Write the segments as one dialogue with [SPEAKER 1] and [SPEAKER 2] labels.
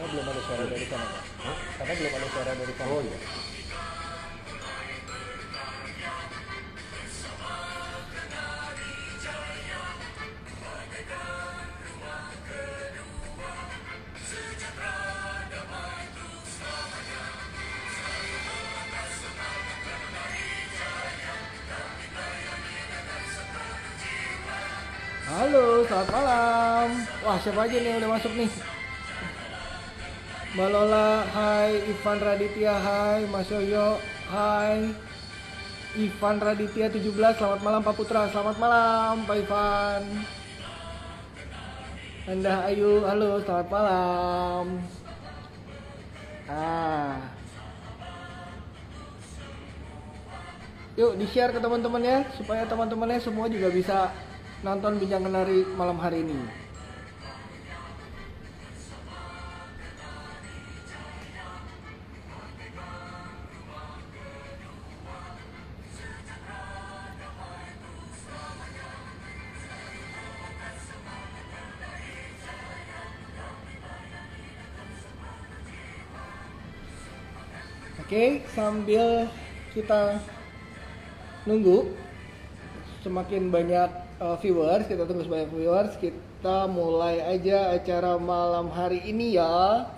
[SPEAKER 1] Karena belum ada suara dari sana, Pak.
[SPEAKER 2] Hah?
[SPEAKER 1] Karena belum ada suara dari sana.
[SPEAKER 2] Oh iya.
[SPEAKER 1] Halo, selamat malam. Wah, siapa aja nih yang udah masuk nih? Mbak Lola, hai. Ivan Raditya, hai. Mas Yoyo, hai. Ivan Raditya 17, selamat malam Pak Putra. Selamat malam Pak Ivan. Endah Ayu, halo, selamat malam. Ah, yuk di-share ke teman-temannya supaya teman-temannya semua juga bisa nonton Bincang Kenari malam hari ini. Oke, sambil kita nunggu semakin banyak viewers, kita tunggu sebanyak viewers, kita mulai aja acara malam hari ini ya.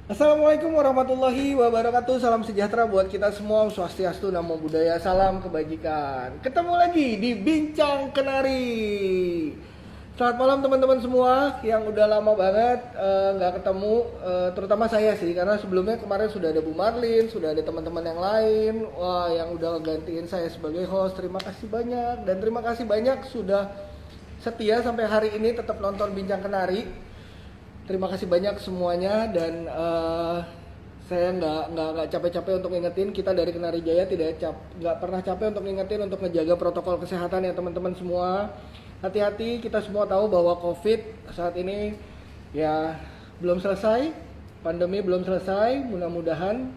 [SPEAKER 1] Assalamualaikum warahmatullahi wabarakatuh. Salam sejahtera buat kita semua. Om Swastiastu, Namo Buddhaya, salam kebajikan. Ketemu lagi di Bincang Kenari. Selamat malam teman-teman semua yang udah lama banget nggak ketemu, terutama saya sih, karena sebelumnya kemarin sudah ada Bu Marlin, sudah ada teman-teman yang lain, wah yang udah gantiin saya sebagai host. Terima kasih banyak, dan terima kasih banyak sudah setia sampai hari ini tetap nonton Bincang Kenari. Terima kasih banyak semuanya, dan saya nggak capek-capek untuk ngingetin, kita dari Kenari Jaya nggak pernah capek untuk ngingetin untuk ngejaga protokol kesehatan ya teman-teman semua. Hati-hati, kita semua tahu bahwa COVID saat ini ya belum selesai, pandemi belum selesai. Mudah-mudahan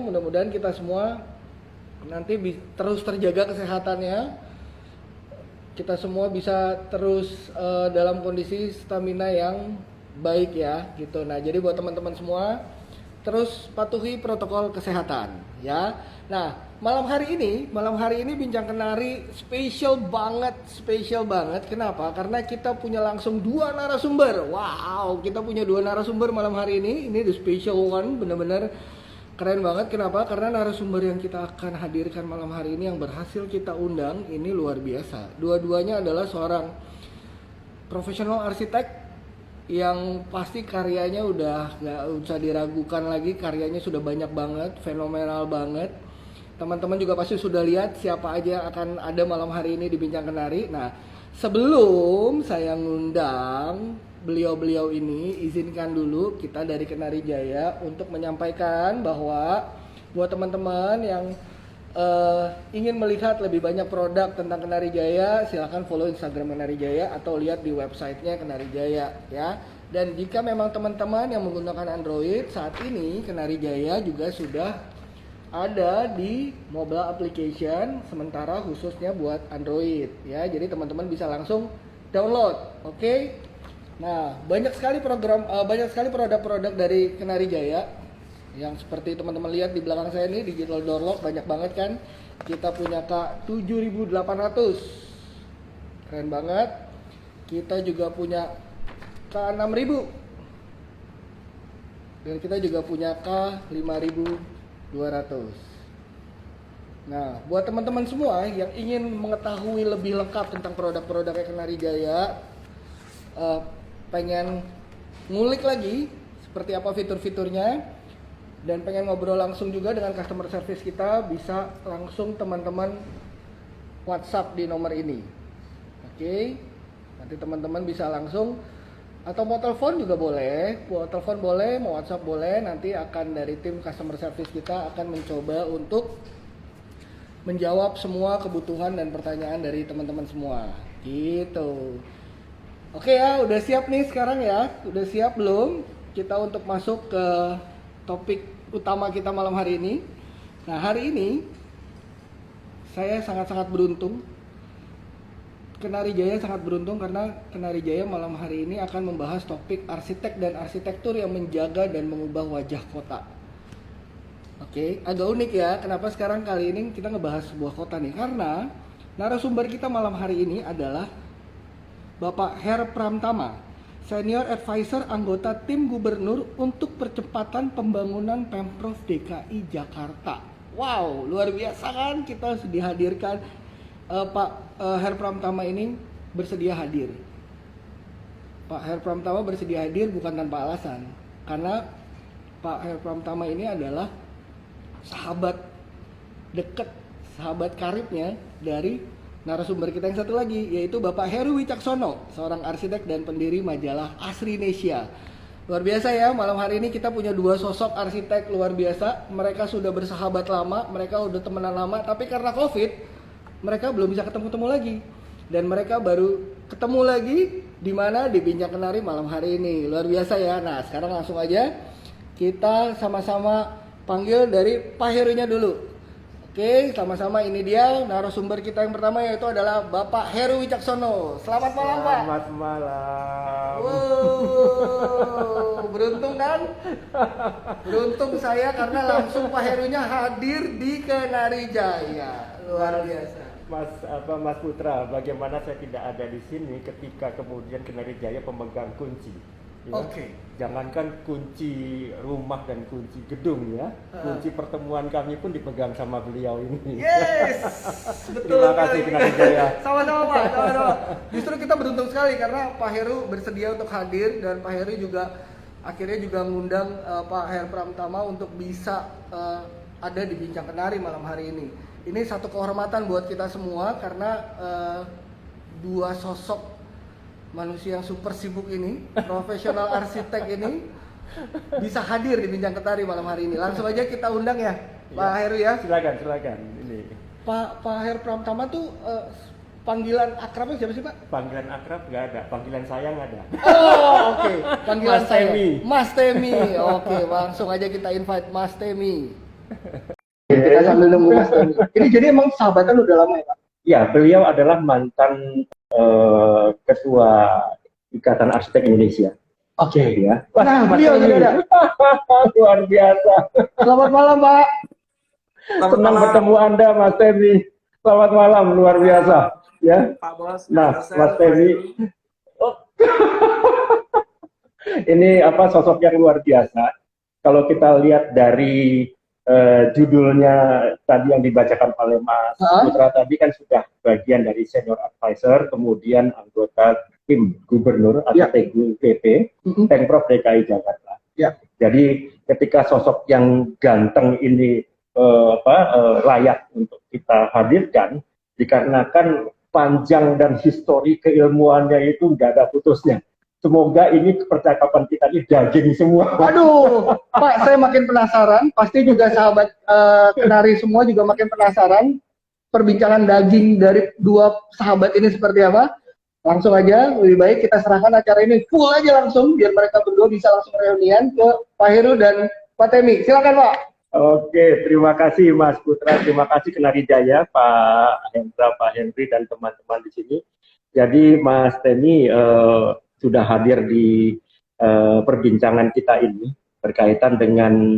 [SPEAKER 1] mudah-mudahan kita semua nanti terus terjaga kesehatannya. Kita semua bisa terus dalam kondisi stamina yang baik ya, gitu. Nah, jadi buat teman-teman semua terus patuhi protokol kesehatan ya. Nah, malam hari ini Bincang Kenari spesial banget. Kenapa? Karena kita punya langsung dua narasumber. Wow, kita punya dua narasumber malam hari ini. Ini the special one, bener-bener keren banget. Kenapa? Karena narasumber yang kita akan hadirkan malam hari ini yang berhasil kita undang ini luar biasa. Dua-duanya adalah seorang profesional arsitek yang pasti karyanya udah gak usah diragukan lagi. Karyanya sudah banyak banget, fenomenal banget. Teman-teman juga pasti sudah lihat siapa aja akan ada malam hari ini di Bincang Kenari. Nah, sebelum saya ngundang beliau-beliau ini, izinkan dulu kita dari Kenari Jaya untuk menyampaikan bahwa buat teman-teman yang ingin melihat lebih banyak produk tentang Kenari Jaya, silahkan follow Instagram Kenari Jaya atau lihat di websitenya Kenari Jaya ya. Dan jika memang teman-teman yang menggunakan Android, saat ini Kenari Jaya juga sudah ada di mobile application sementara khususnya buat Android ya. Jadi teman-teman bisa langsung download. Oke. Nah, banyak sekali produk-produk dari Kenari Jaya yang seperti teman-teman lihat di belakang saya ini, digital door lock banyak banget kan. Kita punya K7800. Keren banget. Kita juga punya K6000. Dan kita juga punya K5200. Nah, buat teman-teman semua yang ingin mengetahui lebih lengkap tentang produk-produk Kenari Jaya, pengen ngulik lagi seperti apa fitur-fiturnya, dan pengen ngobrol langsung juga dengan customer service kita, bisa langsung teman-teman WhatsApp di nomor ini. Oke, nanti teman-teman bisa langsung, atau mau telepon juga boleh, mau telepon boleh, mau WhatsApp boleh. Nanti akan dari tim customer service kita akan mencoba untuk menjawab semua kebutuhan dan pertanyaan dari teman-teman semua. Gitu. Oke ya, udah siap nih sekarang ya? Udah siap belum kita untuk masuk ke topik utama kita malam hari ini? Nah, hari ini saya sangat-sangat beruntung Kenari Jaya sangat beruntung karena Kenari Jaya malam hari ini akan membahas topik arsitek dan arsitektur yang menjaga dan mengubah wajah kota. Oke, agak unik ya. Kenapa sekarang kali ini kita ngebahas sebuah kota nih? Karena narasumber kita malam hari ini adalah Bapak Her Pramtama, Senior Advisor anggota tim Gubernur untuk percepatan pembangunan Pemprov DKI Jakarta. Wow, luar biasa kan? Kita sudah dihadirkan Pak Her Pramtama ini bersedia hadir. Pak Her Pramtama bersedia hadir bukan tanpa alasan, karena Pak Her Pramtama ini adalah sahabat dekat, sahabat karibnya dari narasumber kita yang satu lagi, yaitu Bapak Heru Wicaksono, seorang arsitek dan pendiri majalah Asrinesia. Luar biasa ya, malam hari ini kita punya dua sosok arsitek luar biasa. Mereka sudah bersahabat lama, mereka udah temenan lama, tapi karena COVID, mereka belum bisa ketemu-temu lagi. Dan mereka baru ketemu lagi di mana? Di Bincang Kenari malam hari ini. Luar biasa ya. Nah, sekarang langsung aja kita sama-sama panggil dari Pak Herunya dulu. Oke, sama-sama ini dia narasumber kita yang pertama, yaitu adalah Bapak Heru Wicaksono. Selamat malam, Pak.
[SPEAKER 2] Selamat malam.
[SPEAKER 1] Wow, beruntung kan? Beruntung saya karena langsung Pak Herunya hadir di Kenari Jaya. Luar biasa.
[SPEAKER 2] Mas Putra, bagaimana saya tidak ada di sini ketika kemudian Kenari Jaya pemegang kunci. Ya?
[SPEAKER 1] Oke.
[SPEAKER 2] Jangankan kunci rumah dan kunci gedung ya, kunci pertemuan kami pun dipegang sama beliau ini.
[SPEAKER 1] Yes, betul.
[SPEAKER 2] Terima kasih Kenari Jaya.
[SPEAKER 1] Sama-sama Pak, sama-sama. Justru kita beruntung sekali karena Pak Heru bersedia untuk hadir, dan Pak Heru juga akhirnya juga ngundang Pak Her Pramtama untuk bisa ada di Bincang Kenari malam hari ini. Ini satu kehormatan buat kita semua karena dua sosok manusia yang super sibuk ini, profesional arsitek ini bisa hadir di Bincang Kenari malam hari ini. Langsung aja kita undang ya, Pak Heru ya.
[SPEAKER 2] Silakan. Ini.
[SPEAKER 1] Pak Her Pramtama tuh panggilan akrabnya siapa sih, Pak?
[SPEAKER 2] Panggilan akrab nggak ada, panggilan sayang ada.
[SPEAKER 1] Oh, oke. Panggilan
[SPEAKER 2] Mas
[SPEAKER 1] saya
[SPEAKER 2] Temi.
[SPEAKER 1] Mas Temi. Oke, langsung aja kita invite Mas Temi. Kita sambil nunggu Mas Temi. Ini jadi emang sahabatan udah lama ya, Pak?
[SPEAKER 2] Ya, beliau adalah mantan ketua Ikatan Arsitek Indonesia.
[SPEAKER 1] Oke.
[SPEAKER 2] Ya.
[SPEAKER 1] Nah, beliau jadi ada.
[SPEAKER 2] Luar biasa.
[SPEAKER 1] Selamat malam, Pak.
[SPEAKER 2] Senang bertemu Anda, Mas Temi. Selamat malam, luar biasa. Ya.
[SPEAKER 3] Pak Bos.
[SPEAKER 2] Nah, Mas Temi. Ini sosok yang luar biasa. Kalau kita lihat dari judulnya tadi yang dibacakan oleh Mas Putra tadi kan sudah bagian dari senior advisor, kemudian anggota tim gubernur atau TGUPP, Pemprov DKI Jakarta.
[SPEAKER 1] Ya.
[SPEAKER 2] Jadi ketika sosok yang ganteng ini layak untuk kita hadirkan, dikarenakan panjang dan histori keilmuannya itu nggak ada putusnya. Semoga ini percakapan kita ini daging semua.
[SPEAKER 1] Aduh, Pak, saya makin penasaran. Pasti juga sahabat Kenari semua juga makin penasaran perbincangan daging dari dua sahabat ini seperti apa. Langsung aja, lebih baik kita serahkan acara ini full aja langsung, biar mereka berdua bisa langsung reunian ke Pak Heru dan Pak Temi. Silakan, Pak.
[SPEAKER 2] Oke, terima kasih Mas Putra, terima kasih Kenari Jaya, Pak Hendra, Pak Henry, dan teman-teman di sini. Jadi Mas Temi sudah hadir di perbincangan kita ini berkaitan dengan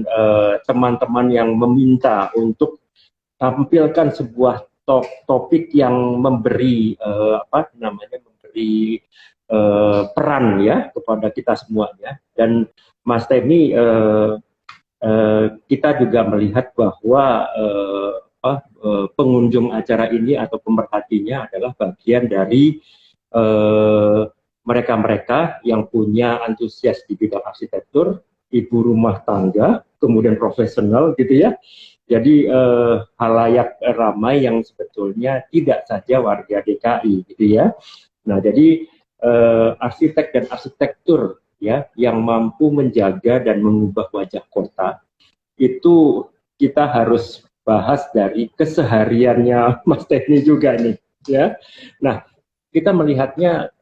[SPEAKER 2] teman-teman yang meminta untuk tampilkan sebuah topik yang memberi memberi peran ya kepada kita semuanya. Dan Mas Temi, kita juga melihat bahwa pengunjung acara ini atau pemerhatinya adalah bagian dari mereka-mereka yang punya antusias di bidang arsitektur, ibu rumah tangga, kemudian profesional gitu ya. Jadi halayak ramai yang sebetulnya tidak saja warga DKI gitu ya. Nah, jadi arsitek dan arsitektur ya yang mampu menjaga dan mengubah wajah kota itu kita harus bahas dari kesehariannya Mas Temi juga nih ya. Nah, kita melihatnya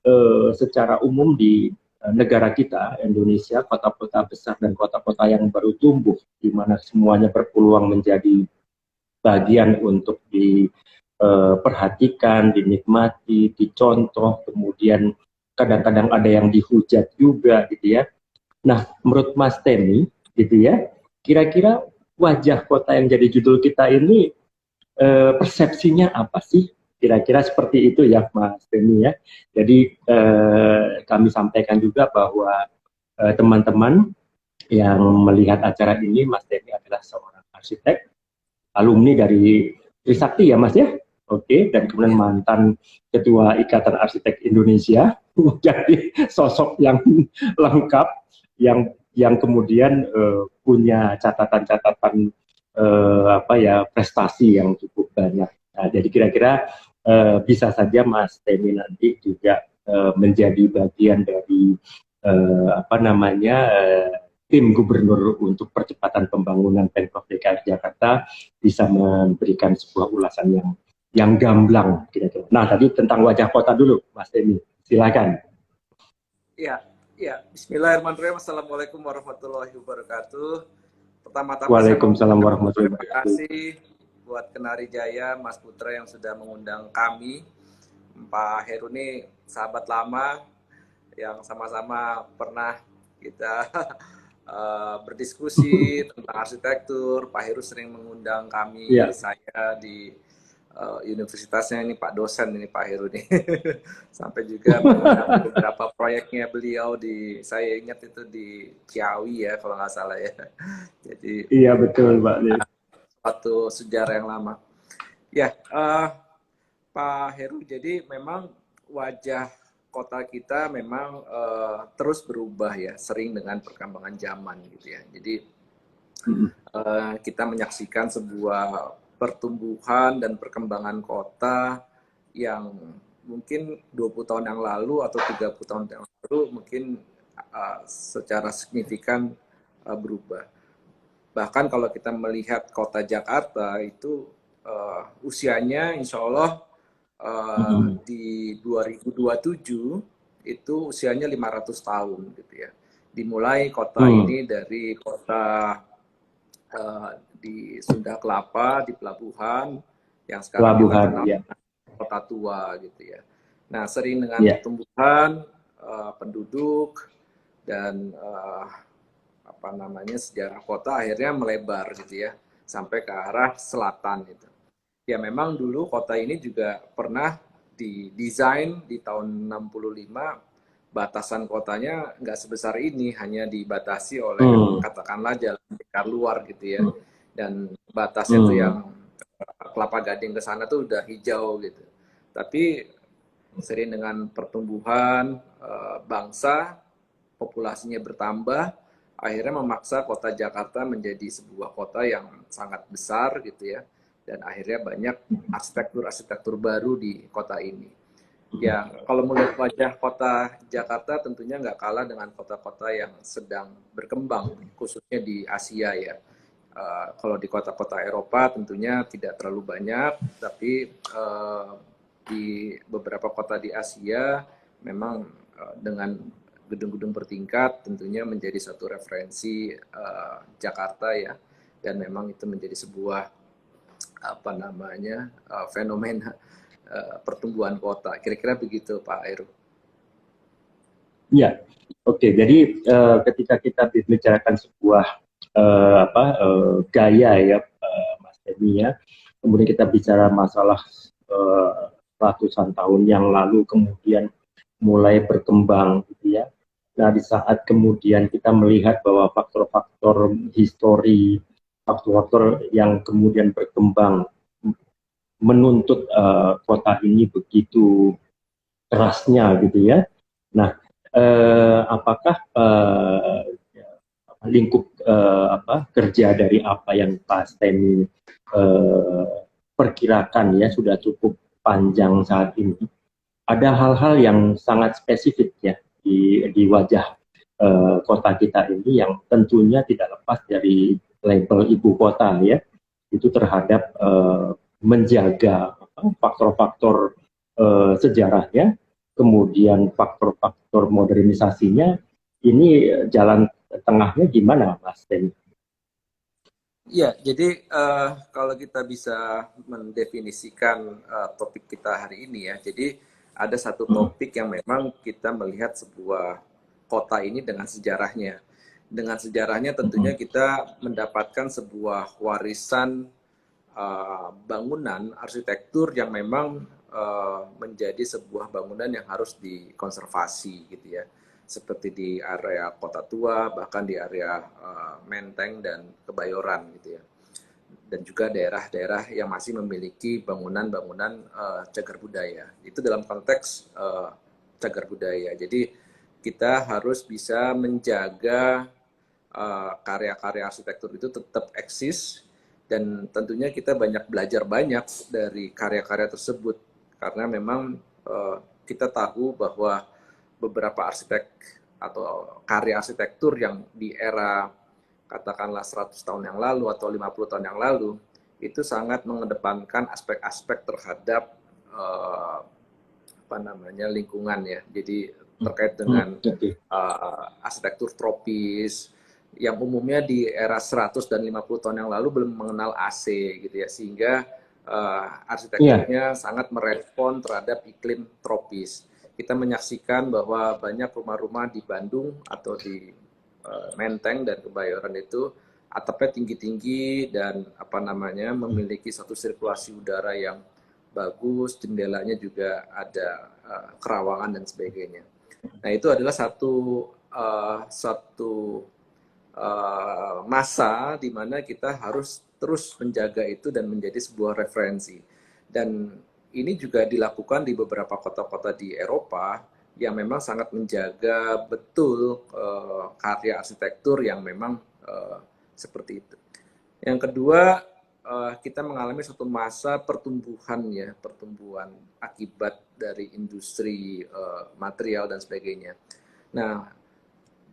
[SPEAKER 2] secara umum di negara kita, Indonesia, kota-kota besar dan kota-kota yang baru tumbuh, di mana semuanya berpeluang menjadi bagian untuk perhatikan, dinikmati, dicontoh, kemudian kadang-kadang ada yang dihujat juga gitu ya. Nah, menurut Mas Temi gitu ya, kira-kira wajah kota yang jadi judul kita ini persepsinya apa sih? Kira-kira seperti itu ya Mas Temi ya. Jadi kami sampaikan juga bahwa teman-teman yang melihat acara ini, Mas Temi adalah seorang arsitek, alumni dari Trisakti ya Mas ya. Oke, dan kemudian mantan Ketua Ikatan Arsitek Indonesia, jadi sosok yang lengkap, yang kemudian punya catatan-catatan prestasi yang cukup banyak. Nah, jadi kira-kira bisa saja Mas Temi nanti juga menjadi bagian dari tim gubernur untuk percepatan pembangunan Pemprov DKI Jakarta, bisa memberikan sebuah ulasan yang gamblang kira-kira. Nah, tadi tentang wajah kota dulu, Mas Temi. Silakan.
[SPEAKER 3] Ya, Bismillahirrahmanirrahim. Assalamualaikum warahmatullahi wabarakatuh. Pertama-tama
[SPEAKER 2] Waalaikumsalam warahmatullahi
[SPEAKER 3] terima kasih buat Kenari Jaya, Mas Putra yang sudah mengundang kami. Pak Heru ini sahabat lama yang sama-sama pernah kita berdiskusi tentang arsitektur. Pak Heru sering mengundang kami, saya di universitasnya ini, Pak dosen ini Pak Heru nih. Sampai juga beberapa proyeknya beliau saya ingat itu di Ciawi ya kalau nggak salah ya. Jadi
[SPEAKER 2] iya betul Pak.
[SPEAKER 3] Suatu sejarah yang lama. Ya, Pak Heru, jadi memang wajah kota kita memang terus berubah ya, sering dengan perkembangan zaman gitu ya. Jadi kita menyaksikan sebuah pertumbuhan dan perkembangan kota yang mungkin 20 tahun yang lalu atau 30 tahun yang lalu mungkin secara signifikan berubah. Bahkan kalau kita melihat kota Jakarta itu usianya insya Allah di 2027 itu usianya 500 tahun gitu ya. Dimulai kota ini dari kota di Sunda Kelapa, di pelabuhan yang sekarang kita kenal kota tua gitu ya. Nah, sering dengan pertumbuhan penduduk dan sejarah kota akhirnya melebar gitu ya sampai ke arah selatan gitu. Ya memang dulu kota ini juga pernah didesain di tahun 65, batasan kotanya nggak sebesar ini, hanya dibatasi oleh katakanlah jalan besar luar gitu ya. Dan batasnya tuh yang Kelapa Gading ke sana tuh udah hijau gitu. Tapi sering dengan pertumbuhan bangsa, populasinya bertambah, akhirnya memaksa kota Jakarta menjadi sebuah kota yang sangat besar gitu ya. Dan akhirnya banyak arsitektur baru di kota ini. Ya, kalau melihat wajah kota Jakarta tentunya nggak kalah dengan kota-kota yang sedang berkembang, khususnya di Asia ya. Kalau di kota-kota Eropa tentunya tidak terlalu banyak, tapi di beberapa kota di Asia memang dengan gedung-gedung bertingkat tentunya menjadi satu referensi Jakarta ya, dan memang itu menjadi sebuah fenomena pertumbuhan kota. Kira-kira begitu Pak Heru.
[SPEAKER 2] Ya, oke. Jadi ketika kita bicarakan sebuah gaya ya Mas Temi ya, kemudian kita bicara masalah ratusan tahun yang lalu kemudian mulai berkembang gitu ya. Nah, di saat kemudian kita melihat bahwa faktor-faktor histori, faktor-faktor yang kemudian berkembang menuntut kota ini begitu kerasnya gitu ya. Nah, apakah lingkup kerja dari apa yang Pak Temi perkirakan ya sudah cukup panjang saat ini, ada hal-hal yang sangat spesifik ya di wajah kota kita ini yang tentunya tidak lepas dari label ibu kota ya, itu terhadap menjaga faktor-faktor sejarahnya, kemudian faktor-faktor modernisasinya. Ini jalan tengahnya gimana Mas Temi?
[SPEAKER 3] Iya, jadi kalau kita bisa mendefinisikan topik kita hari ini ya, jadi ada satu topik yang memang kita melihat sebuah kota ini dengan sejarahnya. Dengan sejarahnya tentunya kita mendapatkan sebuah warisan bangunan arsitektur yang memang menjadi sebuah bangunan yang harus dikonservasi gitu ya, seperti di area Kota Tua, bahkan di area Menteng dan Kebayoran gitu ya, dan juga daerah-daerah yang masih memiliki bangunan-bangunan cagar budaya. Itu dalam konteks cagar budaya. Jadi kita harus bisa menjaga karya-karya arsitektur itu tetap eksis, dan tentunya kita belajar banyak dari karya-karya tersebut, karena memang kita tahu bahwa beberapa arsitek atau karya arsitektur yang di era katakanlah 100 tahun yang lalu atau 50 tahun yang lalu itu sangat mengedepankan aspek-aspek terhadap apa namanya lingkungan ya. Jadi terkait dengan arsitektur tropis yang umumnya di era 100 dan 50 tahun yang lalu belum mengenal AC gitu ya, sehingga arsitekturnya sangat merespon terhadap iklim tropis. Kita menyaksikan bahwa banyak rumah-rumah di Bandung atau di Menteng dan Kebayoran itu atapnya tinggi-tinggi dan apa namanya memiliki satu sirkulasi udara yang bagus, jendelanya juga ada kerawangan dan sebagainya. Nah, itu adalah satu masa di mana kita harus terus menjaga itu dan menjadi sebuah referensi. Dan ini juga dilakukan di beberapa kota-kota di Eropa yang memang sangat menjaga betul karya arsitektur yang memang seperti itu. Yang kedua, kita mengalami suatu masa pertumbuhan ya, pertumbuhan akibat dari industri material dan sebagainya. Nah,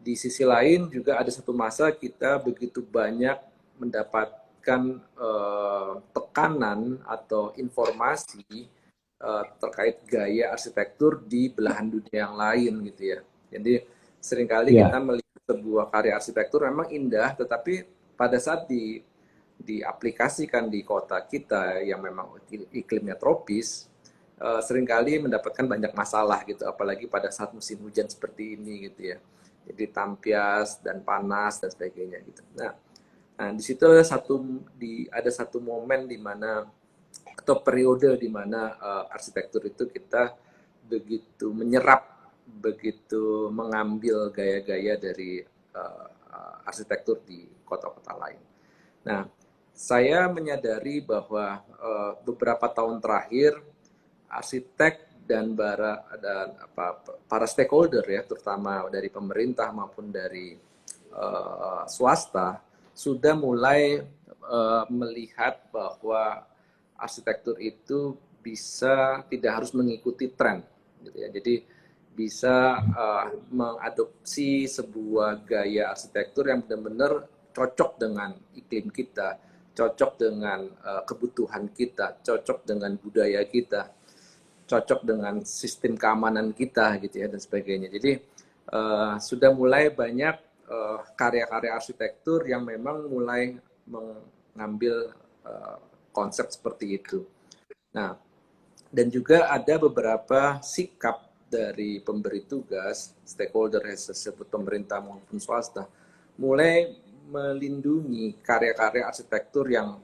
[SPEAKER 3] di sisi lain juga ada satu masa kita begitu banyak mendapatkan tekanan atau informasi terkait gaya arsitektur di belahan dunia yang lain gitu ya. Jadi seringkali kita melihat sebuah karya arsitektur memang indah, tetapi pada saat diaplikasikan di kota kita yang memang iklimnya tropis, seringkali mendapatkan banyak masalah gitu, apalagi pada saat musim hujan seperti ini gitu ya. Jadi tampias dan panas dan sebagainya gitu. Nah di situ ada satu momen di mana atau periode di mana arsitektur itu kita begitu menyerap, begitu mengambil gaya-gaya dari arsitektur di kota-kota lain. Nah, saya menyadari bahwa beberapa tahun terakhir arsitek dan para stakeholder ya, terutama dari pemerintah maupun dari swasta sudah mulai melihat bahwa arsitektur itu bisa tidak harus mengikuti tren gitu ya. Jadi bisa mengadopsi sebuah gaya arsitektur yang benar-benar cocok dengan iklim kita, cocok dengan kebutuhan kita, cocok dengan budaya kita, cocok dengan sistem keamanan kita gitu ya dan sebagainya. Jadi sudah mulai banyak karya-karya arsitektur yang memang mulai mengambil konsep seperti itu. Nah, dan juga ada beberapa sikap dari pemberi tugas, stakeholder tersebut pemerintah maupun swasta, mulai melindungi karya-karya arsitektur yang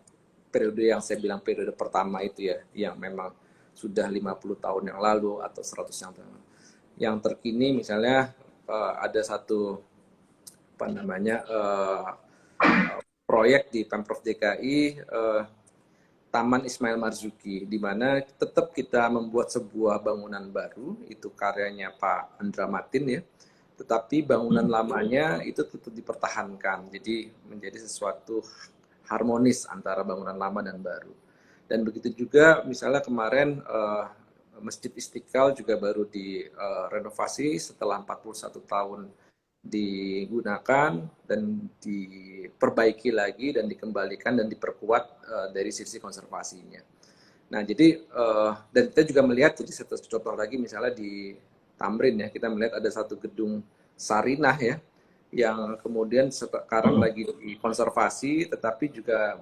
[SPEAKER 3] periode yang saya bilang periode pertama itu ya, yang memang sudah 50 tahun yang lalu atau 100 yang lalu. Yang terkini misalnya ada satu proyek di Pemprov DKI Taman Ismail Marzuki, di mana tetap kita membuat sebuah bangunan baru, itu karyanya Pak Andra Matin ya, tetapi bangunan lamanya itu tetap dipertahankan, jadi menjadi sesuatu harmonis antara bangunan lama dan baru. Dan begitu juga misalnya kemarin Masjid Istiqlal juga baru direnovasi setelah 41 tahun digunakan dan diperbaiki lagi dan dikembalikan dan diperkuat dari sisi konservasinya. Nah, jadi dan kita juga melihat, jadi satu contoh lagi misalnya di Tamrin ya, kita melihat ada satu gedung Sarinah ya, yang kemudian sekarang lagi dikonservasi, tetapi juga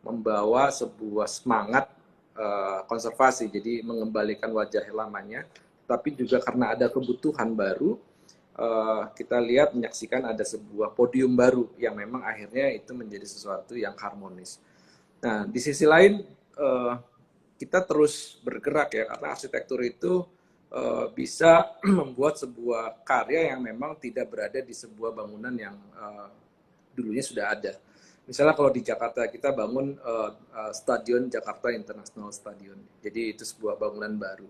[SPEAKER 3] membawa sebuah semangat konservasi, jadi mengembalikan wajah lamanya, tapi juga karena ada kebutuhan baru, kita lihat menyaksikan ada sebuah podium baru yang memang akhirnya itu menjadi sesuatu yang harmonis. Nah, di sisi lain kita terus bergerak ya, karena arsitektur itu bisa membuat sebuah karya yang memang tidak berada di sebuah bangunan yang dulunya sudah ada. Misalnya kalau di Jakarta kita bangun Stadion Jakarta International Stadion, jadi itu sebuah bangunan baru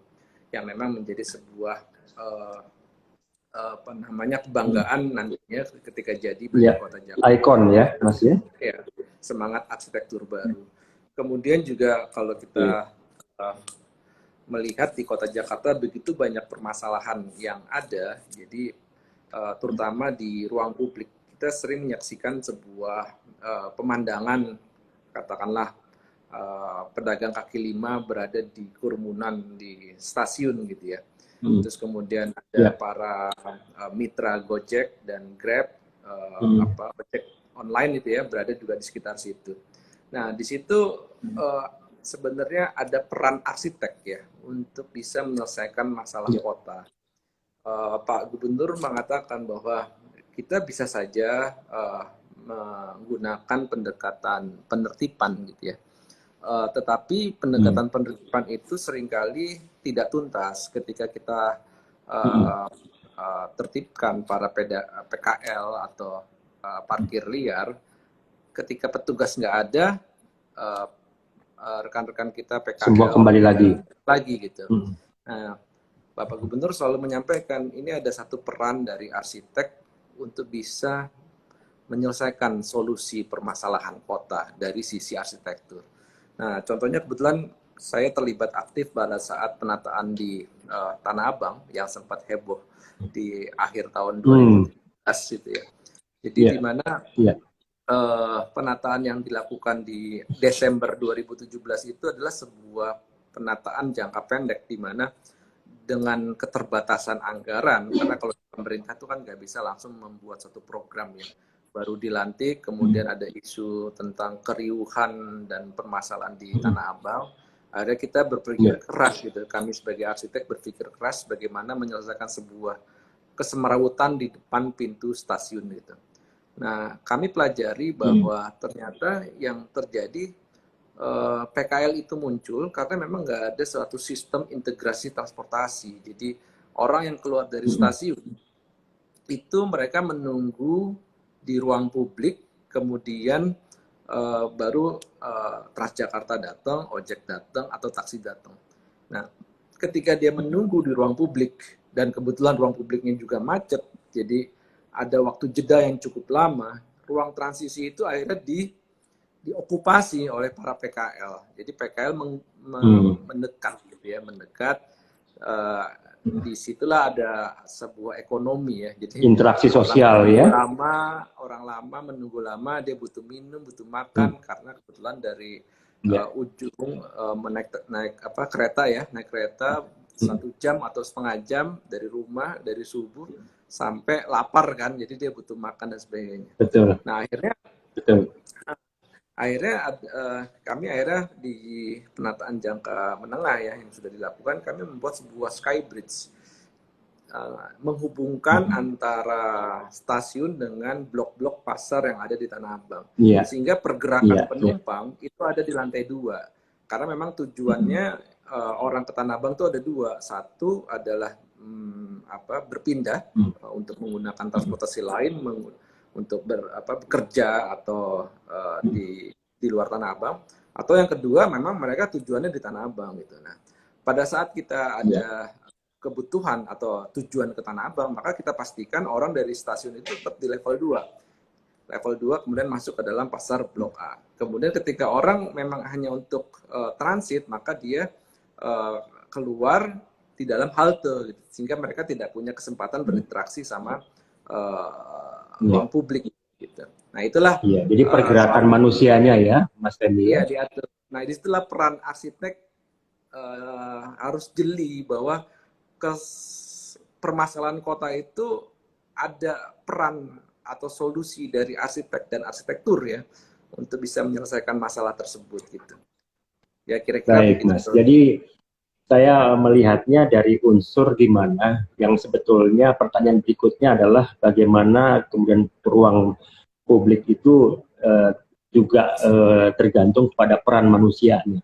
[SPEAKER 3] yang memang menjadi sebuah apa namanya kebanggaan nantinya ketika jadi bagi kota Jakarta.
[SPEAKER 2] Ikon ya, Mas ya.
[SPEAKER 3] Ya, semangat arsitektur baru. Kemudian juga kalau kita melihat di kota Jakarta begitu banyak permasalahan yang ada, jadi terutama di ruang publik kita sering menyaksikan sebuah pemandangan, katakanlah pedagang kaki lima berada di kerumunan di stasiun gitu ya. Terus kemudian ada para mitra Gojek dan Grab, ojek online itu ya, berada juga di sekitar situ. Nah, di situ sebenarnya ada peran arsitek ya untuk bisa menyelesaikan masalah kota. Pak Gubernur mengatakan bahwa kita bisa saja menggunakan pendekatan penertiban gitu ya. Tetapi pendekatan penertiban itu seringkali tidak tuntas ketika kita tertibkan para PKL atau parkir liar. Ketika petugas nggak ada, rekan-rekan kita PKL
[SPEAKER 2] semua kembali lagi
[SPEAKER 3] gitu. Nah, Bapak Gubernur selalu menyampaikan ini ada satu peran dari arsitek untuk bisa menyelesaikan solusi permasalahan kota dari sisi arsitektur. Nah, contohnya kebetulan saya terlibat aktif pada saat penataan di Tanah Abang yang sempat heboh di akhir tahun 2017 gitu ya. Jadi di mana penataan yang dilakukan di Desember 2017 itu adalah sebuah penataan jangka pendek di mana dengan keterbatasan anggaran, karena kalau pemerintah itu kan nggak bisa langsung membuat satu program ya, baru dilantik, kemudian ada isu tentang keriuhan dan permasalahan di Tanah Abang, akhirnya kita berpikir keras gitu, kami sebagai arsitek berpikir keras bagaimana menyelesaikan sebuah kesemerawutan di depan pintu stasiun gitu. Nah, kami pelajari bahwa ternyata yang terjadi PKL itu muncul karena memang nggak ada suatu sistem integrasi transportasi. Jadi orang yang keluar dari stasiun itu mereka menunggu di ruang publik, kemudian baru Transjakarta datang, ojek datang, atau taksi datang. Nah, ketika dia menunggu di ruang publik dan kebetulan ruang publiknya juga macet, jadi ada waktu jeda yang cukup lama, ruang transisi itu akhirnya diokupasi oleh para PKL. Jadi PKL mendekat gitu ya, mendekat. Disitulah ada sebuah ekonomi ya. Jadi
[SPEAKER 2] interaksi sosial ya.
[SPEAKER 3] Orang lama menunggu lama, dia butuh minum, butuh makan karena kebetulan dari ujung naik kereta ya, naik kereta 1 jam atau setengah jam dari rumah, dari subuh sampai lapar kan, jadi dia butuh makan dan sebagainya.
[SPEAKER 2] Betul.
[SPEAKER 3] Nah akhirnya kami di penataan jangka menengah ya yang sudah dilakukan, kami membuat sebuah skybridge menghubungkan antara stasiun dengan blok-blok pasar yang ada di Tanah Abang, sehingga pergerakan penumpang itu ada di lantai 2, karena memang tujuannya orang ke Tanah Abang itu ada 2, satu adalah berpindah untuk menggunakan transportasi lain untuk bekerja atau di luar Tanah Abang, atau yang kedua memang mereka tujuannya di Tanah Abang gitu. Nah, pada saat kita ada kebutuhan atau tujuan ke Tanah Abang, maka kita pastikan orang dari stasiun itu tetap di level 2. Level 2 kemudian masuk ke dalam pasar Blok A. Kemudian ketika orang memang hanya untuk transit, maka dia keluar di dalam halte gitu, sehingga mereka tidak punya kesempatan berinteraksi sama ruang publik gitu. Nah, itulah
[SPEAKER 2] jadi pergerakan manusianya ya, Mas Tendi.
[SPEAKER 3] Iya, diatur. Nah, disitulah peran arsitek harus jeli bahwa permasalahan kota itu ada peran atau solusi dari arsitek dan arsitektur ya untuk bisa menyelesaikan masalah tersebut gitu. Ya kira-kira
[SPEAKER 2] Baik,
[SPEAKER 3] begitu.
[SPEAKER 2] Mas. Jadi saya melihatnya dari unsur di mana yang sebetulnya pertanyaan berikutnya adalah bagaimana kemudian ruang publik itu juga tergantung pada peran manusianya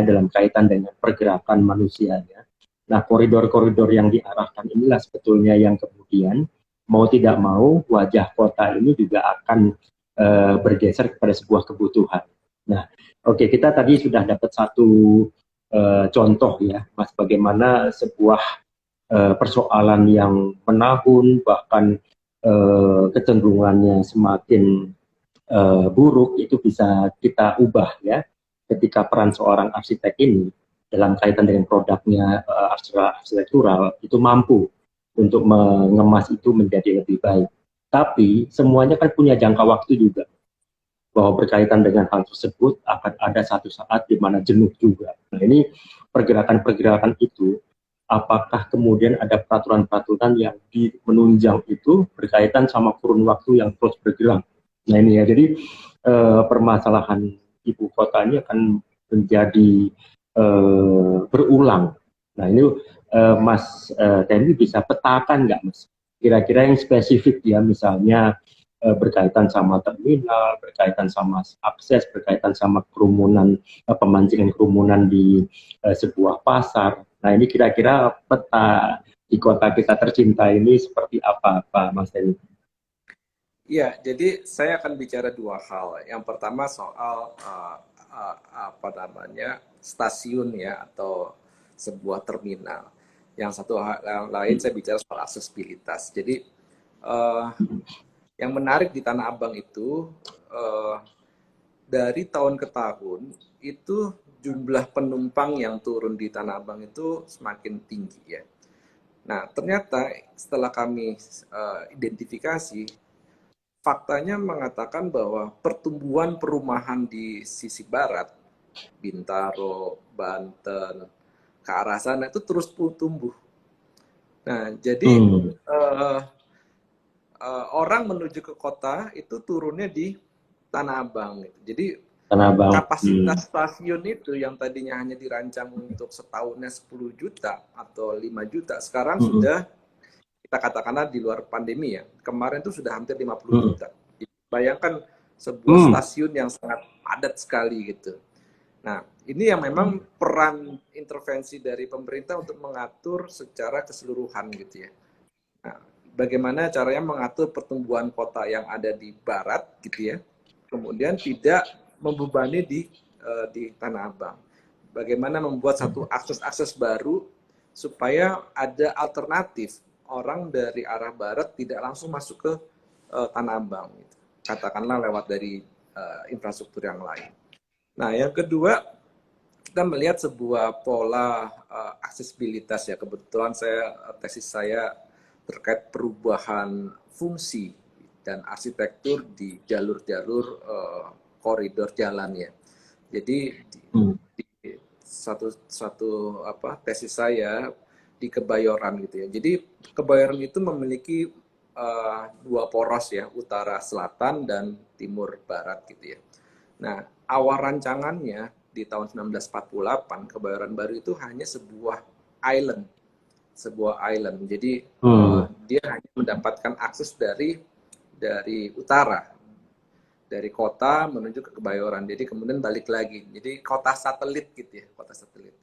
[SPEAKER 2] dalam kaitan dengan pergerakan manusianya. Nah, koridor-koridor yang diarahkan inilah sebetulnya yang kemudian mau tidak mau wajah kota ini juga akan bergeser kepada sebuah kebutuhan. Nah, oke, kita tadi sudah dapat satu contoh ya, Mas, bagaimana sebuah persoalan yang menahun bahkan kecenderungannya semakin buruk itu bisa kita ubah ya ketika peran seorang arsitek ini dalam kaitan dengan produknya arsitektural itu mampu untuk mengemas itu menjadi lebih baik. Tapi semuanya kan punya jangka waktu juga, bahwa berkaitan dengan hal tersebut akan ada satu saat di mana jenuh juga. Nah, ini pergerakan-pergerakan itu, apakah kemudian ada peraturan-peraturan yang menunjang itu berkaitan sama kurun waktu yang terus bergerak. Nah ini ya, jadi permasalahan ibu kota ini akan menjadi berulang. Nah ini Mas Temi bisa petakan nggak, Mas? Kira-kira yang spesifik ya, misalnya berkaitan sama terminal, berkaitan sama akses, berkaitan sama kerumunan, pemancingan kerumunan di sebuah pasar. Nah ini kira-kira peta di kota kita tercinta ini seperti apa, Pak Mas Temi?
[SPEAKER 3] Iya, jadi saya akan bicara dua hal. Yang pertama soal apa namanya stasiun ya atau sebuah terminal. Yang satu hal yang lain saya bicara soal aksesibilitas. Jadi yang menarik di Tanah Abang itu dari tahun ke tahun itu jumlah penumpang yang turun di Tanah Abang itu semakin tinggi ya. Nah ternyata setelah kami identifikasi, faktanya mengatakan bahwa pertumbuhan perumahan di sisi barat, Bintaro, Banten, ke arah sana itu terus tumbuh. Nah, jadi orang menuju ke kota itu turunnya di Tanah Abang. Jadi
[SPEAKER 2] Tanah Abang.
[SPEAKER 3] kapasitas stasiun itu yang tadinya hanya dirancang untuk setahunnya 10 juta atau 5 juta, sekarang sudah kita katakanlah di luar pandemi ya, kemarin itu sudah hampir 50 juta. Bayangkan sebuah stasiun yang sangat padat sekali gitu. Nah, ini yang memang peran intervensi dari pemerintah untuk mengatur secara keseluruhan gitu ya. Nah, bagaimana caranya mengatur pertumbuhan kota yang ada di barat gitu ya, kemudian tidak membebani di Tanah Abang. Bagaimana membuat satu akses-akses baru supaya ada alternatif orang dari arah barat tidak langsung masuk ke Tanah Abang, gitu. Katakanlah lewat dari infrastruktur yang lain. Nah, yang kedua kita melihat sebuah pola aksesibilitas ya. Kebetulan tesis saya terkait perubahan fungsi dan arsitektur di jalur-jalur koridor jalan ya. Jadi di satu tesis saya di Kebayoran gitu ya. Jadi Kebayoran itu memiliki dua poros ya, utara selatan dan timur barat gitu ya. Nah, awal rancangannya di tahun 1948 Kebayoran Baru itu hanya sebuah island. Jadi dia hanya mendapatkan akses dari utara, dari kota menuju ke Kebayoran. Jadi kemudian balik lagi. Jadi kota satelit gitu ya, kota satelit.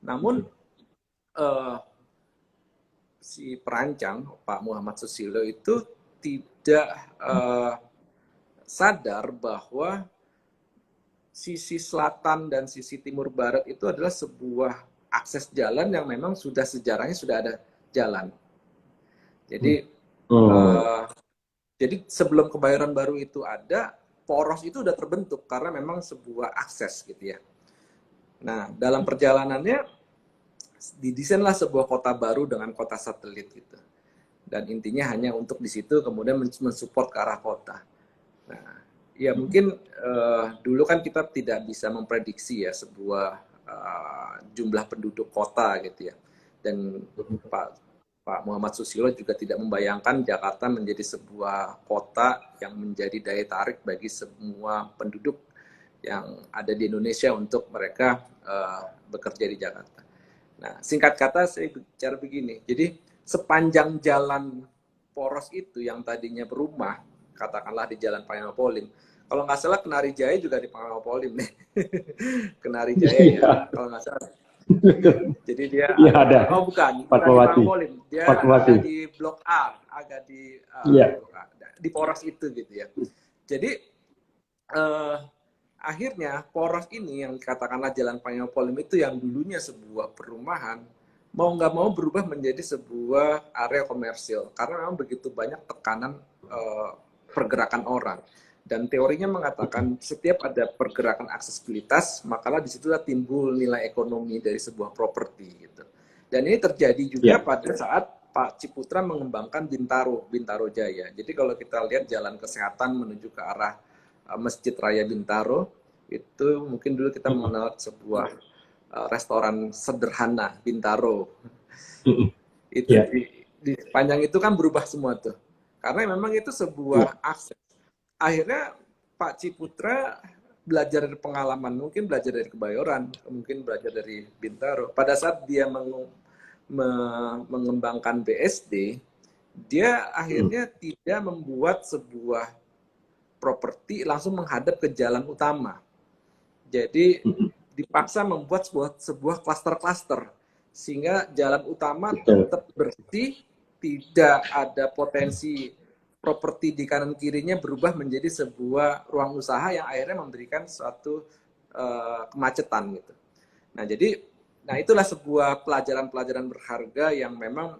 [SPEAKER 3] Namun si perancang Pak Muhammad Susilo itu tidak sadar bahwa sisi selatan dan sisi timur barat itu adalah sebuah akses jalan yang memang sudah sejarahnya sudah ada jalan. Jadi jadi sebelum Kebayoran Baru itu ada, poros itu sudah terbentuk karena memang sebuah akses gitu ya. Nah, dalam perjalanannya didesainlah sebuah kota baru dengan kota satelit gitu. Dan intinya hanya untuk di situ kemudian mensupport ke arah kota. Nah, ya mungkin dulu kan kita tidak bisa memprediksi ya sebuah jumlah penduduk kota gitu ya. Dan Pak Muhammad Susilo juga tidak membayangkan Jakarta menjadi sebuah kota yang menjadi daya tarik bagi semua penduduk yang ada di Indonesia untuk mereka bekerja di Jakarta. Nah, singkat kata saya bicara begini, jadi sepanjang jalan poros itu yang tadinya berumah, katakanlah di Jalan Panglima Polim, kalau nggak salah Kenari Jaya juga di Panglima Polim nih, Kenari Jaya ya,
[SPEAKER 2] Iya,
[SPEAKER 3] kalau nggak salah.
[SPEAKER 2] betul.
[SPEAKER 3] Jadi dia
[SPEAKER 2] Iya ada.
[SPEAKER 3] oh bukan di
[SPEAKER 2] Fatmawati.
[SPEAKER 3] Pangpolim, dia
[SPEAKER 2] Fatmawati.
[SPEAKER 3] agak di Blok A, agak di
[SPEAKER 2] Iya.
[SPEAKER 3] Blok A, di poros itu gitu ya. Jadi akhirnya poros ini yang katakanlah Jalan Panglima Polim itu yang dulunya sebuah perumahan, mau nggak mau berubah menjadi sebuah area komersil karena memang begitu banyak tekanan pergerakan orang. Dan teorinya mengatakan setiap ada pergerakan aksesibilitas, makalah disitulah timbul nilai ekonomi dari sebuah properti gitu. Dan ini terjadi juga pada saat Pak Ciputra mengembangkan Bintaro Jaya. Jadi kalau kita lihat jalan kesehatan menuju ke arah Masjid Raya Bintaro, itu mungkin dulu kita mengenal sebuah restoran sederhana Bintaro. Itu di sepanjang itu kan berubah semua tuh. Karena memang itu sebuah akses. Akhirnya Pak Ciputra belajar dari pengalaman, mungkin belajar dari Kebayoran, mungkin belajar dari Bintaro. Pada saat dia mengembangkan BSD, dia akhirnya tidak membuat sebuah properti langsung menghadap ke jalan utama. Jadi dipaksa membuat sebuah klaster-klaster sehingga jalan utama tetap bersih, tidak ada potensi properti di kanan kirinya berubah menjadi sebuah ruang usaha yang akhirnya memberikan suatu kemacetan gitu. Nah itulah sebuah pelajaran-pelajaran berharga yang memang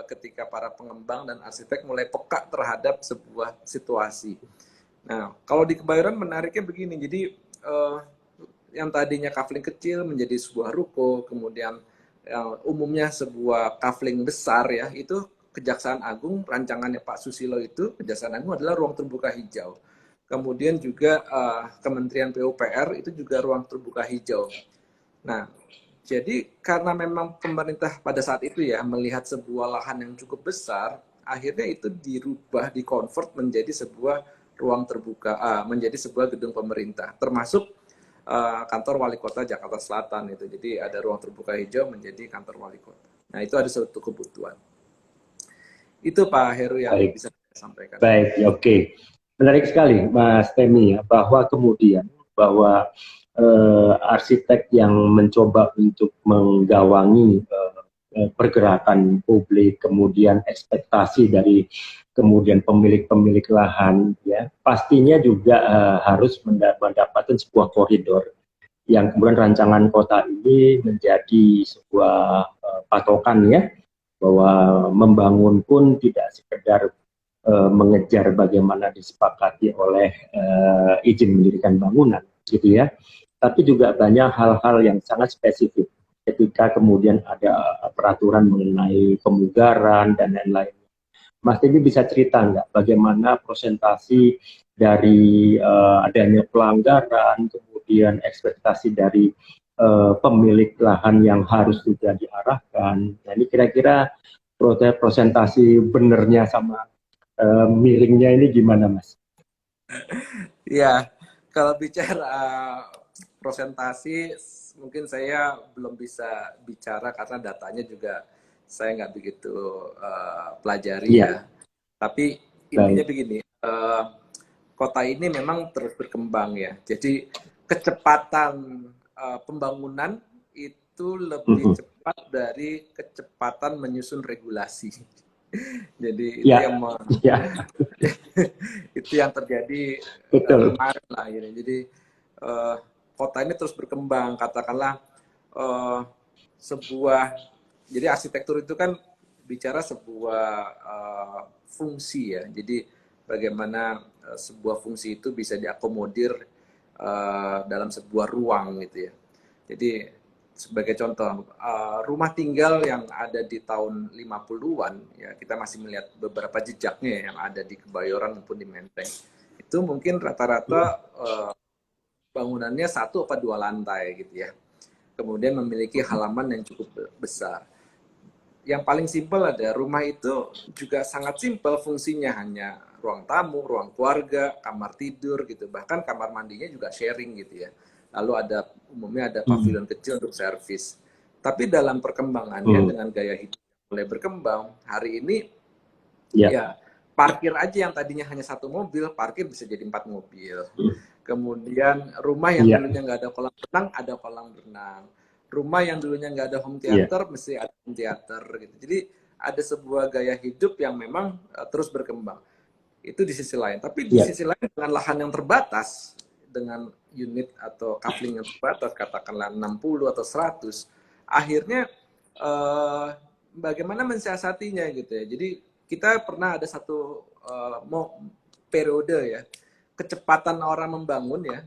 [SPEAKER 3] ketika para pengembang dan arsitek mulai peka terhadap sebuah situasi. Nah kalau di Kebayoran menariknya begini, jadi yang tadinya kafling kecil menjadi sebuah ruko, kemudian yang umumnya sebuah kafling besar ya, itu Kejaksaan Agung, rancangannya Pak Susilo itu, Kejaksaan Agung adalah ruang terbuka hijau. Kemudian juga Kementerian PUPR itu juga ruang terbuka hijau. Nah, jadi karena memang pemerintah pada saat itu ya melihat sebuah lahan yang cukup besar, akhirnya itu dirubah, dikonvert menjadi sebuah ruang terbuka, menjadi sebuah gedung pemerintah, termasuk kantor wali kota Jakarta Selatan itu. Jadi ada ruang terbuka hijau menjadi kantor wali kota. Nah, itu ada suatu kebutuhan. Itu Pak Heru yang bisa saya sampaikan.
[SPEAKER 2] Baik, oke. Menarik sekali Mas Temi ya, bahwa kemudian arsitek yang mencoba untuk menggawangi pergerakan publik, kemudian ekspektasi dari kemudian pemilik-pemilik lahan, ya pastinya juga harus mendapatkan sebuah koridor yang kemudian rancangan kota ini menjadi sebuah patokan ya, bahwa membangun pun tidak sekedar mengejar bagaimana disepakati oleh izin mendirikan bangunan, gitu ya. Tapi juga banyak hal-hal yang sangat spesifik ketika kemudian ada peraturan mengenai pemugaran dan lain-lain. Mas Timi bisa cerita nggak bagaimana presentasi dari adanya pelanggaran, kemudian ekspektasi dari pemilik lahan yang harus juga diarahkan. Nah ini kira-kira presentasi benernya sama miringnya ini gimana Mas?
[SPEAKER 3] Ya, kalau bicara presentasi mungkin saya belum bisa bicara karena datanya juga saya nggak begitu pelajari ya. Tapi intinya begini, kota ini memang terus berkembang ya. Jadi kecepatan pembangunan itu lebih cepat dari kecepatan menyusun regulasi. Jadi itu itu yang terjadi kemarin lah ini. Jadi kota ini terus berkembang, katakanlah jadi arsitektur itu kan bicara sebuah fungsi ya. Jadi bagaimana sebuah fungsi itu bisa diakomodir dalam sebuah ruang gitu ya. Jadi sebagai contoh, rumah tinggal yang ada di tahun 50-an, ya kita masih melihat beberapa jejaknya yang ada di Kebayoran maupun di Menteng. Itu mungkin rata-rata bangunannya 1 atau 2 lantai gitu ya. Kemudian memiliki halaman yang cukup besar. yang paling simpel ada rumah itu juga sangat simpel fungsinya, hanya ruang tamu, ruang keluarga, kamar tidur gitu, bahkan kamar mandinya juga sharing gitu ya. Lalu umumnya ada pavilion kecil untuk servis. Tapi dalam perkembangannya dengan gaya hidup yang mulai berkembang, hari ini ya parkir aja yang tadinya hanya 1 mobil, parkir bisa jadi 4 mobil. Kemudian rumah yang dulunya nggak ada kolam renang, ada kolam renang. Rumah yang dulunya nggak ada home theater, mesti ada home theater gitu. Jadi ada sebuah gaya hidup yang memang terus berkembang. Itu di sisi lain. Tapi di sisi lain dengan lahan yang terbatas, dengan unit atau coupling yang terbatas, katakanlah 60 atau 100, akhirnya bagaimana mensiasatinya gitu ya. Jadi kita pernah ada satu periode ya, kecepatan orang membangun ya,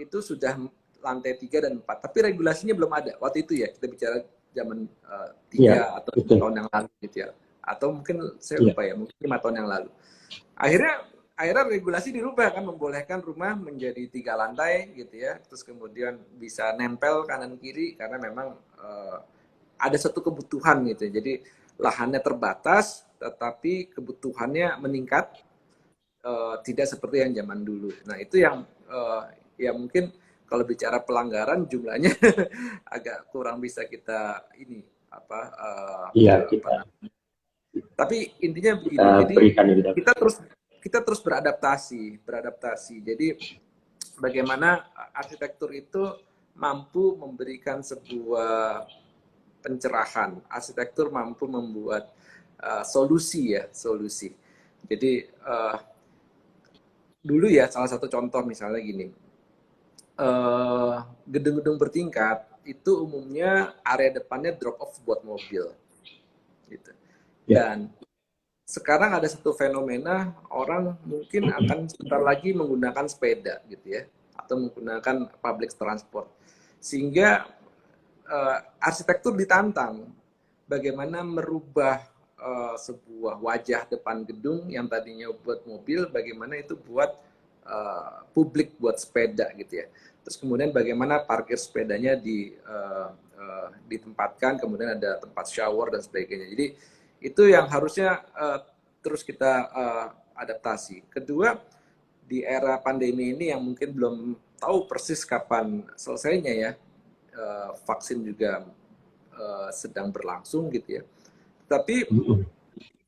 [SPEAKER 3] itu sudah lantai 3 dan 4, tapi regulasinya belum ada waktu itu ya, kita bicara zaman 3 atau 5 tahun yang lalu gitu ya, atau mungkin saya lupa ya, mungkin 5 tahun yang lalu. Akhirnya regulasi dirubah kan, membolehkan rumah menjadi 3 lantai gitu ya, terus kemudian bisa nempel kanan kiri karena memang ada satu kebutuhan gitu. Jadi lahannya terbatas, tetapi kebutuhannya meningkat, tidak seperti yang zaman dulu. Nah itu yang ya mungkin kalau bicara pelanggaran jumlahnya agak kurang bisa kita ini tapi intinya begini. Jadi kita terus beradaptasi. Jadi bagaimana arsitektur itu mampu memberikan sebuah pencerahan. Arsitektur mampu membuat solusi. Jadi dulu ya, salah satu contoh misalnya gini, gedung-gedung bertingkat itu umumnya area depannya drop off buat mobil gitu. Dan sekarang ada satu fenomena, orang mungkin akan sebentar lagi menggunakan sepeda gitu ya, atau menggunakan public transport, sehingga arsitektur ditantang bagaimana merubah sebuah wajah depan gedung yang tadinya buat mobil, bagaimana itu buat publik, buat sepeda gitu ya. Terus kemudian bagaimana parkir sepedanya ditempatkan, kemudian ada tempat shower dan sebagainya. Jadi itu yang harusnya terus kita adaptasi. Kedua, di era pandemi ini yang mungkin belum tahu persis kapan selesainya ya, vaksin juga sedang berlangsung gitu ya. Tapi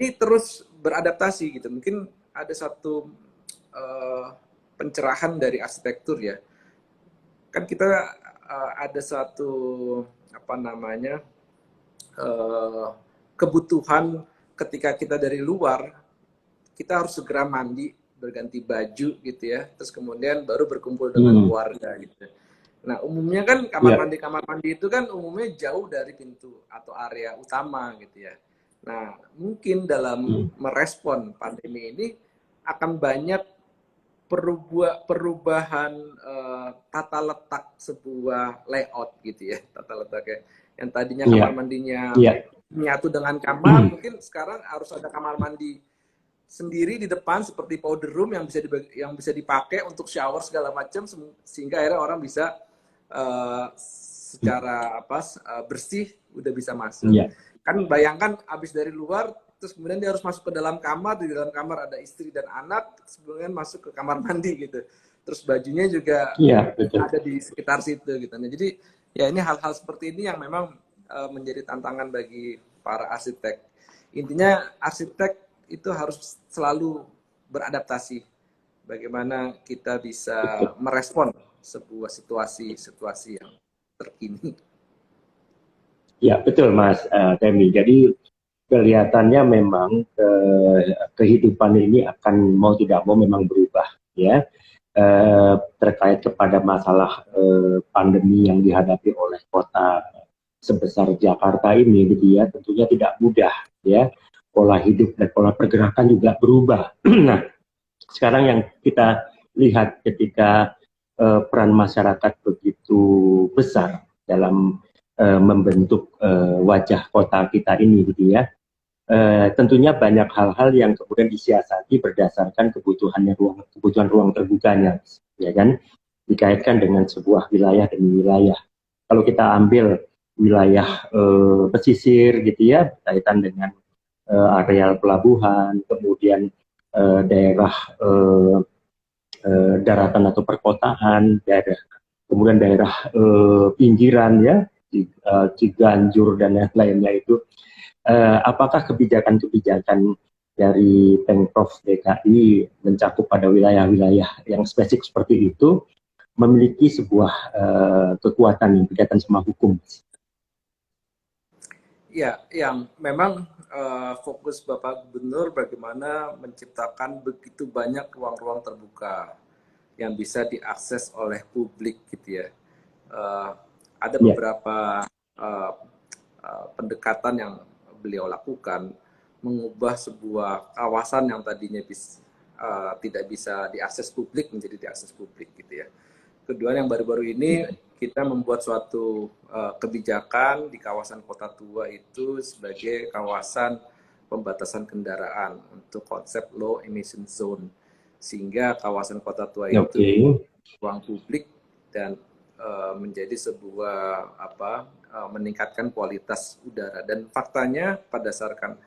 [SPEAKER 3] ini terus beradaptasi gitu. Mungkin ada satu pencerahan dari arsitektur ya. Kan kita ada satu kebutuhan ketika kita dari luar, kita harus segera mandi, berganti baju gitu ya, terus kemudian baru berkumpul dengan keluarga gitu. Nah umumnya kan kamar mandi itu kan umumnya jauh dari pintu atau area utama gitu ya. Nah mungkin dalam merespon pandemi ini akan banyak perubahan tata letak sebuah layout gitu ya, tata letaknya yang tadinya kamar mandinya menyatu dengan kamar, mungkin sekarang harus ada kamar mandi sendiri di depan seperti powder room yang bisa dipakai untuk shower segala macam, sehingga akhirnya orang bisa secara bersih udah bisa masuk. Kan bayangkan abis dari luar terus kemudian dia harus masuk ke dalam kamar, di dalam kamar ada istri dan anak, sebelumnya masuk ke kamar mandi gitu. Terus bajunya juga ada di sekitar situ gitu. Nah, jadi ya ini hal-hal seperti ini yang memang menjadi tantangan bagi para arsitek. Intinya arsitek itu harus selalu beradaptasi. Bagaimana kita bisa merespon sebuah situasi yang terkini.
[SPEAKER 2] Ya betul Mas Temi. Jadi kelihatannya memang kehidupan ini akan mau tidak mau memang berubah ya, terkait kepada masalah pandemi yang dihadapi oleh kota sebesar Jakarta ini gitu ya, tentunya tidak mudah ya, pola hidup dan pola pergerakan juga berubah. Nah sekarang yang kita lihat ketika peran masyarakat begitu besar dalam membentuk wajah kota kita ini gitu ya. Tentunya banyak hal-hal yang kemudian disiasati berdasarkan kebutuhan ruang terbukanya, ya kan, dikaitkan dengan sebuah wilayah demi wilayah. Kalau kita ambil wilayah pesisir gitu ya, berkaitan dengan areal pelabuhan, kemudian daerah daratan atau perkotaan, kemudian daerah pinggiran ya, Ciganjur dan lain-lainnya itu. Apakah kebijakan-kebijakan dari Pemprov DKI mencakup pada wilayah-wilayah yang spesifik seperti itu memiliki sebuah kekuatan yang berkaitan sama hukum?
[SPEAKER 3] Ya, yang memang fokus Bapak Gubernur bagaimana menciptakan begitu banyak ruang-ruang terbuka yang bisa diakses oleh publik gitu ya. Ada beberapa pendekatan yang beliau lakukan, mengubah sebuah kawasan yang tadinya tidak bisa diakses publik menjadi diakses publik gitu ya. Kedua, yang baru-baru ini kita membuat suatu kebijakan di kawasan Kota Tua itu sebagai kawasan pembatasan kendaraan untuk konsep low emission zone, sehingga kawasan Kota Tua itu ruang publik dan menjadi sebuah meningkatkan kualitas udara. Dan faktanya berdasarkan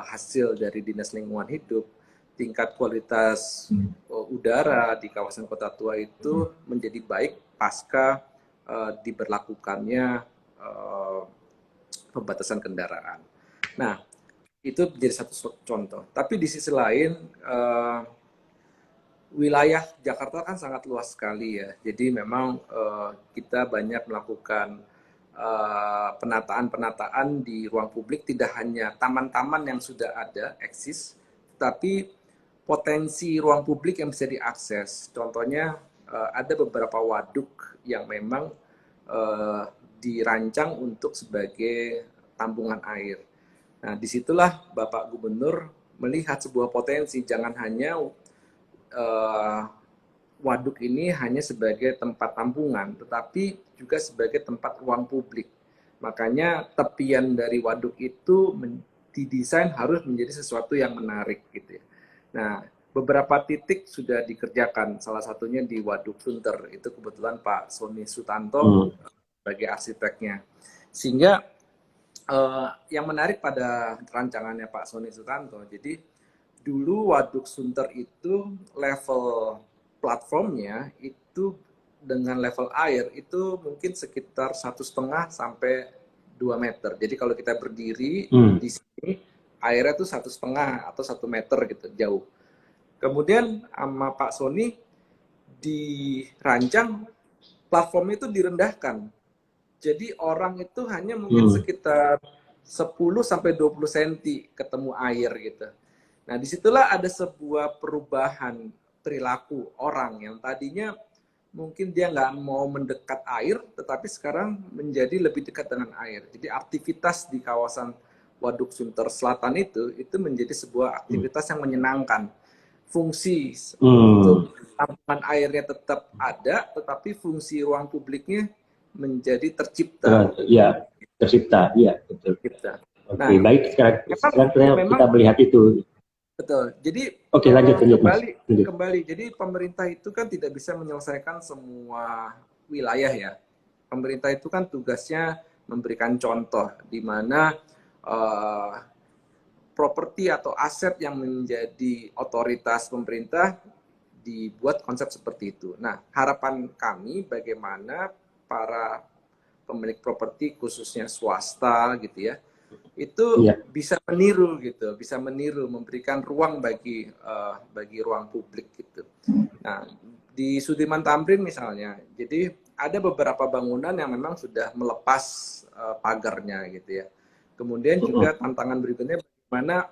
[SPEAKER 3] hasil dari Dinas Lingkungan Hidup, tingkat kualitas udara di kawasan Kota Tua itu menjadi baik pasca diberlakukannya pembatasan kendaraan. Nah, itu menjadi satu contoh. Tapi di sisi lain, wilayah Jakarta kan sangat luas sekali ya. Jadi memang kita banyak melakukan penataan-penataan di ruang publik, tidak hanya taman-taman yang sudah ada, eksis, tapi potensi ruang publik yang bisa diakses. Contohnya ada beberapa waduk yang memang dirancang untuk sebagai tampungan air. Nah, disitulah Bapak Gubernur melihat sebuah potensi, jangan hanya waduk ini hanya sebagai tempat tampungan, tetapi juga sebagai tempat ruang publik. Makanya tepian dari waduk itu didesain harus menjadi sesuatu yang menarik gitu ya. Nah, beberapa titik sudah dikerjakan, salah satunya di Waduk Sunter, itu kebetulan Pak Sony Sutanto sebagai arsiteknya. Sehingga yang menarik pada rancangannya Pak Sony Sutanto, jadi dulu Waduk Sunter itu level platformnya itu dengan level air itu mungkin sekitar 1,5 sampai 2 meter. Jadi kalau kita berdiri di sini, airnya itu 1,5 atau 1 meter gitu, jauh. Kemudian sama Pak Sony dirancang platformnya itu direndahkan. Jadi orang itu hanya mungkin sekitar 10 sampai 20 cm ketemu air gitu. Nah, disitulah ada sebuah perubahan perilaku orang yang tadinya mungkin dia nggak mau mendekat air, tetapi sekarang menjadi lebih dekat dengan air. Jadi aktivitas di kawasan Waduk Sunter Selatan itu menjadi sebuah aktivitas yang menyenangkan. Fungsi untuk tampungan airnya tetap ada, tetapi fungsi ruang publiknya menjadi tercipta.
[SPEAKER 2] Ya, tercipta, ya betul. Oke, baik. Sekarang kita melihat itu.
[SPEAKER 3] Betul. Jadi kembali. Jadi pemerintah itu kan tidak bisa menyelesaikan semua wilayah ya. Pemerintah itu kan tugasnya memberikan contoh di mana properti atau aset yang menjadi otoritas pemerintah dibuat konsep seperti itu. Nah, harapan kami bagaimana para pemilik properti khususnya swasta gitu ya, itu bisa meniru gitu, bisa meniru, memberikan ruang bagi ruang publik gitu. Nah, di Sudirman Tamrin misalnya, jadi ada beberapa bangunan yang memang sudah melepas pagarnya gitu ya. Kemudian juga tantangan berikutnya bagaimana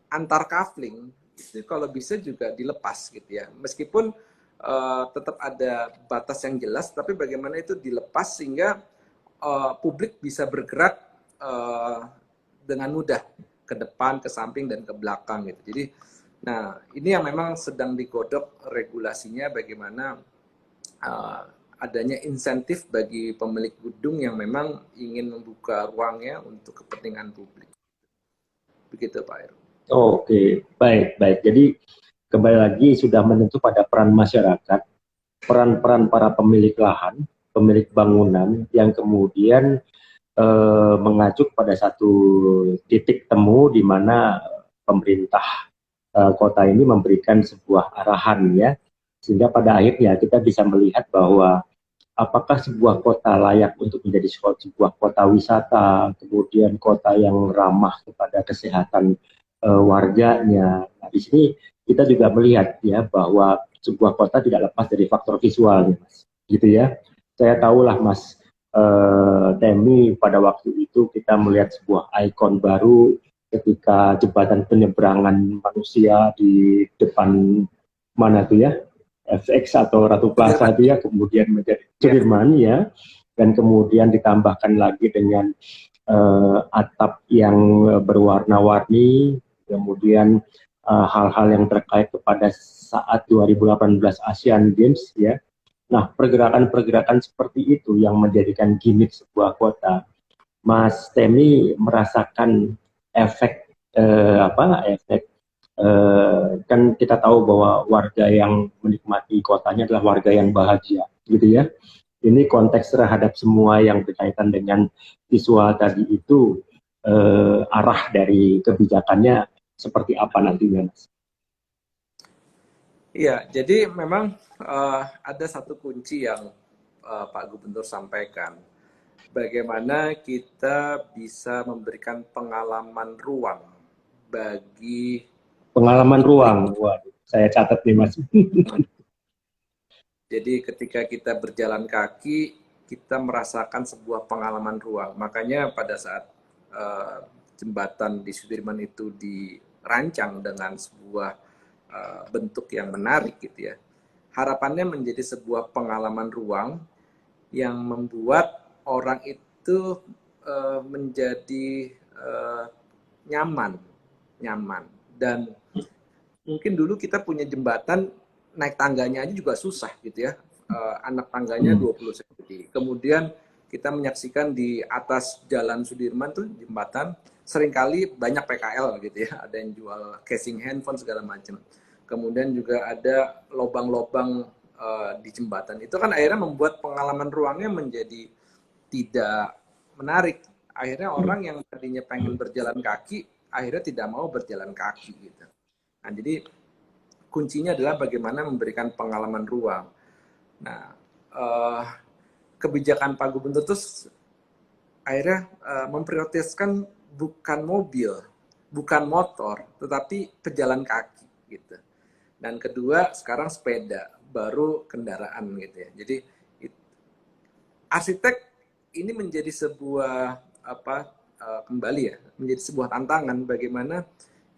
[SPEAKER 3] antar kafling itu kalau bisa juga dilepas gitu ya. Meskipun tetap ada batas yang jelas, tapi bagaimana itu dilepas sehingga publik bisa bergerak dengan mudah ke depan, ke samping, dan ke belakang gitu. Jadi, nah ini yang memang sedang digodok regulasinya bagaimana adanya insentif bagi pemilik gedung yang memang ingin membuka ruangnya untuk kepentingan publik. Begitu Pak Heru.
[SPEAKER 2] Oke, baik. Jadi kembali lagi sudah menyentuh pada peran masyarakat, peran-peran para pemilik lahan, pemilik bangunan yang kemudian mengacu pada satu titik temu di mana pemerintah kota ini memberikan sebuah arahan ya, sehingga pada akhirnya kita bisa melihat bahwa apakah sebuah kota layak untuk menjadi sebuah kota wisata, kemudian kota yang ramah kepada kesehatan warganya. Nah, di sini kita juga melihat ya bahwa sebuah kota tidak lepas dari faktor visualnya, Mas. Gitu ya. Saya tahulah Mas Temi, pada waktu itu kita melihat sebuah ikon baru ketika jembatan penyeberangan manusia di depan mana tuh ya, FX atau Ratu Plaza itu ya, kemudian menjadi Sudirman ya, dan kemudian ditambahkan lagi dengan atap yang berwarna-warni, kemudian hal-hal yang terkait kepada saat 2018 Asian Games ya. Nah, pergerakan-pergerakan seperti itu yang menjadikan gimmick sebuah kota. Mas Temi merasakan efek efek kan kita tahu bahwa warga yang menikmati kotanya adalah warga yang bahagia, gitu ya. Ini konteks terhadap semua yang berkaitan dengan visual tadi itu, arah dari kebijakannya seperti apa nantinya, Mas?
[SPEAKER 3] Iya, jadi memang ada satu kunci yang Pak Gubernur sampaikan. Bagaimana kita bisa memberikan pengalaman ruang bagi
[SPEAKER 2] Pengalaman
[SPEAKER 3] publik.
[SPEAKER 2] ruang, waduh, saya catat nih Mas.
[SPEAKER 3] Jadi ketika kita berjalan kaki, kita merasakan sebuah pengalaman ruang. Makanya pada saat jembatan di Sudirman itu dirancang dengan sebuah bentuk yang menarik gitu ya. Harapannya menjadi sebuah pengalaman ruang yang membuat orang itu menjadi nyaman, dan mungkin dulu kita punya jembatan naik tangganya aja juga susah gitu ya. Anak tangganya 20 cm. Kemudian kita menyaksikan di atas Jalan Sudirman tuh jembatan seringkali banyak PKL gitu ya. Ada yang jual casing handphone segala macam. Kemudian juga ada lobang-lobang di jembatan. Itu kan akhirnya membuat pengalaman ruangnya menjadi tidak menarik. Akhirnya orang yang tadinya pengen berjalan kaki akhirnya tidak mau berjalan kaki gitu. Nah, jadi kuncinya adalah bagaimana memberikan pengalaman ruang. Nah, kebijakan Pak Gubernur itu akhirnya memprioritaskan bukan mobil, bukan motor, tetapi pejalan kaki gitu. Dan kedua, sekarang sepeda, baru kendaraan gitu ya. Jadi arsitek ini menjadi sebuah kembali ya, menjadi sebuah tantangan bagaimana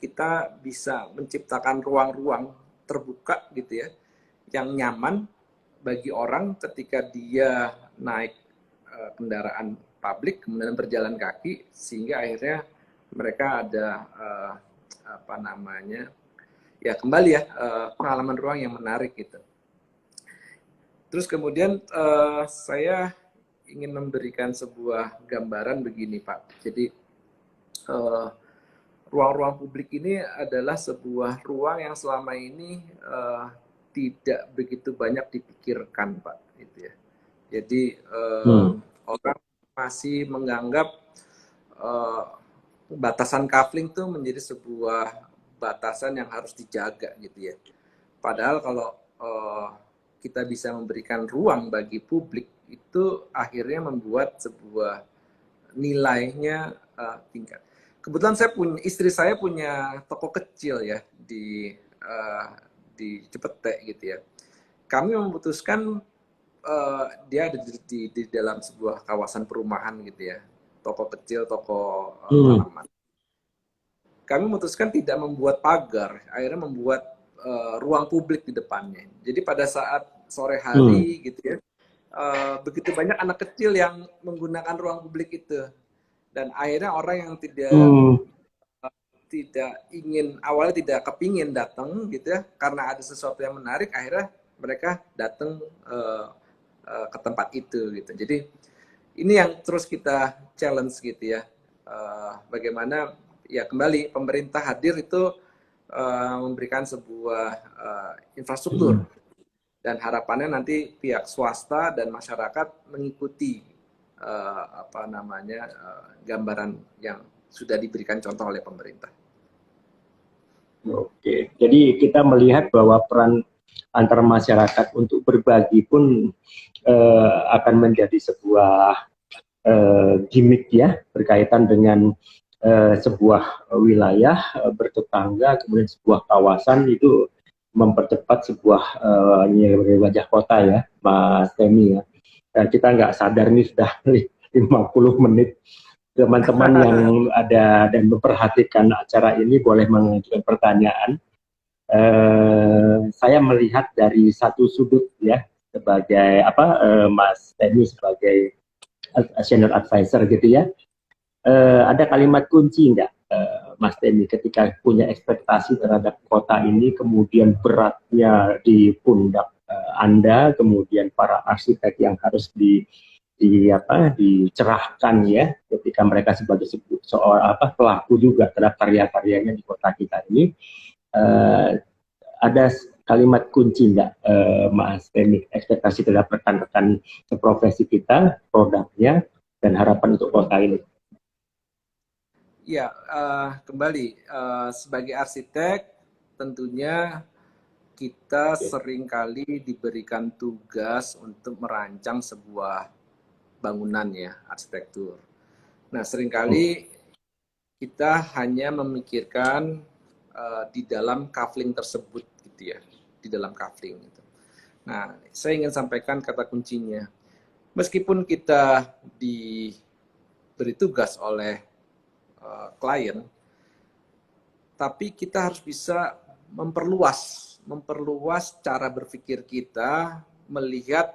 [SPEAKER 3] kita bisa menciptakan ruang-ruang terbuka gitu ya, yang nyaman bagi orang ketika dia naik kendaraan publik kemudian berjalan kaki, sehingga akhirnya mereka ada ya kembali ya, pengalaman ruang yang menarik gitu. Terus kemudian saya ingin memberikan sebuah gambaran begini Pak. Jadi ruang-ruang publik ini adalah sebuah ruang yang selama ini tidak begitu banyak dipikirkan Pak, gitu ya. Jadi orang masih menganggap batasan kafling itu menjadi sebuah batasan yang harus dijaga gitu ya. Padahal kalau kita bisa memberikan ruang bagi publik, itu akhirnya membuat sebuah nilainya tingkat. Kebetulan istri saya punya toko kecil ya di Cipete gitu ya. Kami memutuskan dia ada di dalam sebuah kawasan perumahan gitu ya, toko kecil, toko halaman. Kami memutuskan tidak membuat pagar, akhirnya membuat ruang publik di depannya. Jadi pada saat sore hari gitu ya, begitu banyak anak kecil yang menggunakan ruang publik itu, dan akhirnya orang yang tidak ingin, awalnya tidak kepingin datang gitu ya, karena ada sesuatu yang menarik, akhirnya mereka datang ke tempat itu gitu. Jadi ini yang terus kita challenge gitu ya, bagaimana ya kembali pemerintah hadir itu memberikan sebuah infrastruktur, dan harapannya nanti pihak swasta dan masyarakat mengikuti gambaran yang sudah diberikan contoh oleh pemerintah.
[SPEAKER 2] Oke, jadi kita melihat bahwa peran antar masyarakat untuk berbagi pun akan menjadi sebuah gimmick ya, berkaitan dengan sebuah wilayah bertetangga, kemudian sebuah kawasan itu mempercepat sebuah wajah kota ya, Mas Temi ya. Dan kita nggak sadar nih sudah 50 menit. Teman-teman yang ada dan memperhatikan acara ini boleh mengajukan pertanyaan. Saya melihat dari satu sudut ya, sebagai Mas Temi sebagai senior advisor gitu ya. Ada kalimat kunci enggak, Mas Temi, ketika punya ekspektasi terhadap kota ini, kemudian beratnya di pundak Anda, kemudian para arsitek yang harus dicerahkan ya, ketika mereka sebagai seorang pelaku juga terhadap karya-karyanya di kota kita ini, ada kalimat kunci enggak, Mas Temi, ekspektasi terhadap rekan-rekan seprofesi kita, produknya, dan harapan untuk kota ini?
[SPEAKER 3] Ya, kembali sebagai arsitek tentunya kita seringkali diberikan tugas untuk merancang sebuah bangunan ya, arsitektur. Nah, seringkali kita hanya memikirkan di dalam kafling tersebut gitu ya, di dalam kafling gitu. Nah, saya ingin sampaikan kata kuncinya. Meskipun kita diberi tugas oleh klien, tapi kita harus bisa memperluas cara berpikir kita, melihat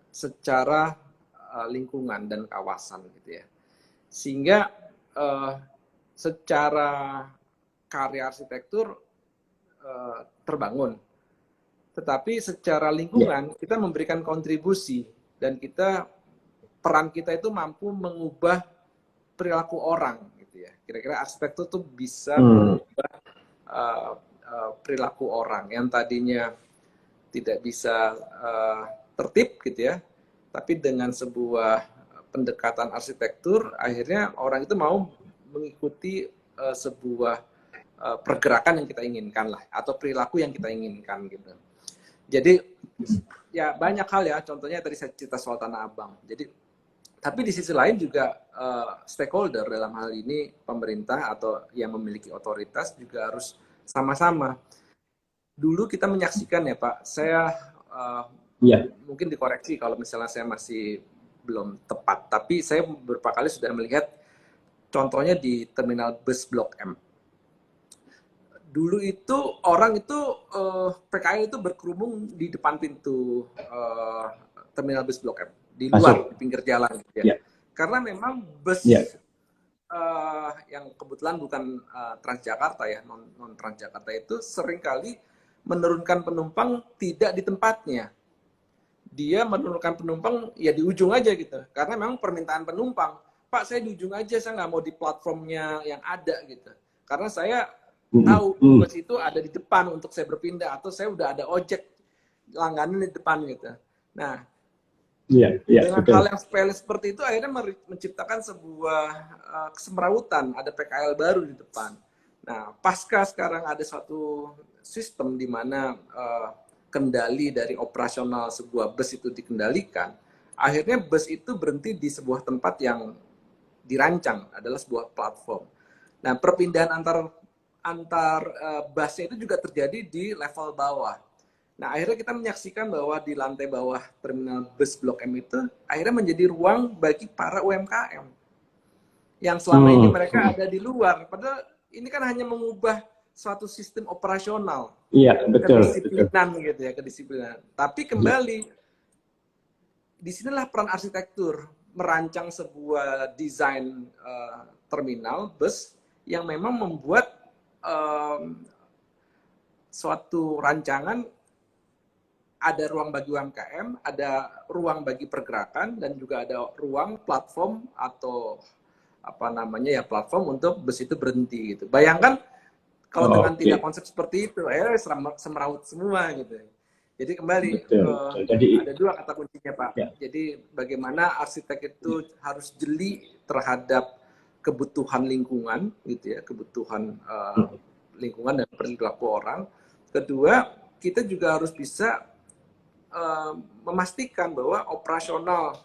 [SPEAKER 3] secara lingkungan dan kawasan gitu ya, sehingga secara karya arsitektur terbangun, tetapi secara lingkungan kita memberikan kontribusi dan peran kita itu mampu mengubah perilaku orang gitu ya. Kira-kira arsitektur tuh bisa mengubah perilaku orang yang tadinya tidak bisa tertib gitu ya, tapi dengan sebuah pendekatan arsitektur akhirnya orang itu mau mengikuti sebuah pergerakan yang kita inginkan lah, atau perilaku yang kita inginkan gitu. Jadi ya banyak hal ya, contohnya tadi saya cerita soal Tanah Abang. Jadi tapi di sisi lain juga stakeholder dalam hal ini pemerintah atau yang memiliki otoritas juga harus sama-sama. Dulu kita menyaksikan ya Pak, saya mungkin dikoreksi kalau misalnya saya masih belum tepat, tapi saya beberapa kali sudah melihat contohnya di terminal bus Blok M. Dulu itu orang itu PKL itu berkerumun di depan pintu terminal bus Blok M, di luar, di pinggir jalan gitu ya. Karena memang bus yang kebetulan bukan Transjakarta ya, non Transjakarta itu seringkali menurunkan penumpang tidak di tempatnya. Dia menurunkan penumpang ya di ujung aja gitu. Karena memang permintaan penumpang, Pak saya di ujung aja, saya nggak mau di platformnya yang ada gitu. Karena saya tahu bus itu ada di depan untuk saya berpindah, atau saya udah ada ojek langganan di depan gitu. Nah, dengan hal yang sepele seperti itu akhirnya menciptakan sebuah kesemrawutan, ada PKL baru di depan. Nah, pasca sekarang ada satu sistem di mana kendali dari operasional sebuah bus itu dikendalikan, akhirnya bus itu berhenti di sebuah tempat yang dirancang adalah sebuah platform. Nah, perpindahan antar busnya itu juga terjadi di level bawah. Nah, akhirnya kita menyaksikan bahwa di lantai bawah terminal bus Blok M itu akhirnya menjadi ruang bagi para UMKM yang selama ini mereka ada di luar. Padahal ini kan hanya mengubah suatu sistem operasional, kedisiplinan gitu ya, kedisiplinan. Tapi kembali, disinilah peran arsitektur merancang sebuah desain terminal bus yang memang membuat suatu rancangan ada ruang bagi UMKM, ada ruang bagi pergerakan, dan juga ada ruang platform atau platform untuk bus itu berhenti gitu. Bayangkan kalau dengan tidak konsep seperti itu, semeraut semua gitu. Jadi kembali
[SPEAKER 2] betul, betul. Jadi
[SPEAKER 3] ada dua kata kuncinya Pak.
[SPEAKER 2] ya,
[SPEAKER 3] Jadi bagaimana arsitek itu harus jeli terhadap kebutuhan lingkungan, gitu ya, kebutuhan lingkungan dan perilaku orang. Kedua, kita juga harus bisa memastikan bahwa operasional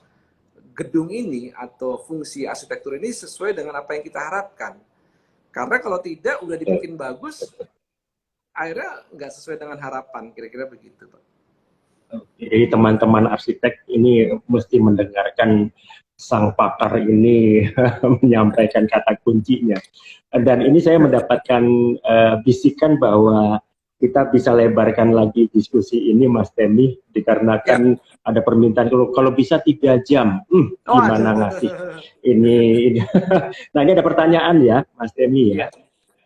[SPEAKER 3] gedung ini atau fungsi arsitektur ini sesuai dengan apa yang kita harapkan. Karena kalau tidak, udah dibikin bagus, akhirnya nggak sesuai dengan harapan, kira-kira begitu, Pak.
[SPEAKER 2] jadi teman-teman arsitek ini mesti mendengarkan sang pakar ini menyampaikan kata kuncinya. Dan ini saya mendapatkan bisikan bahwa kita bisa lebarkan lagi diskusi ini, Mas Temi, dikarenakan ada permintaan kalau bisa 3 jam. Gimana ngasih ini? Nah, ini ada pertanyaan ya, Mas Temi ya.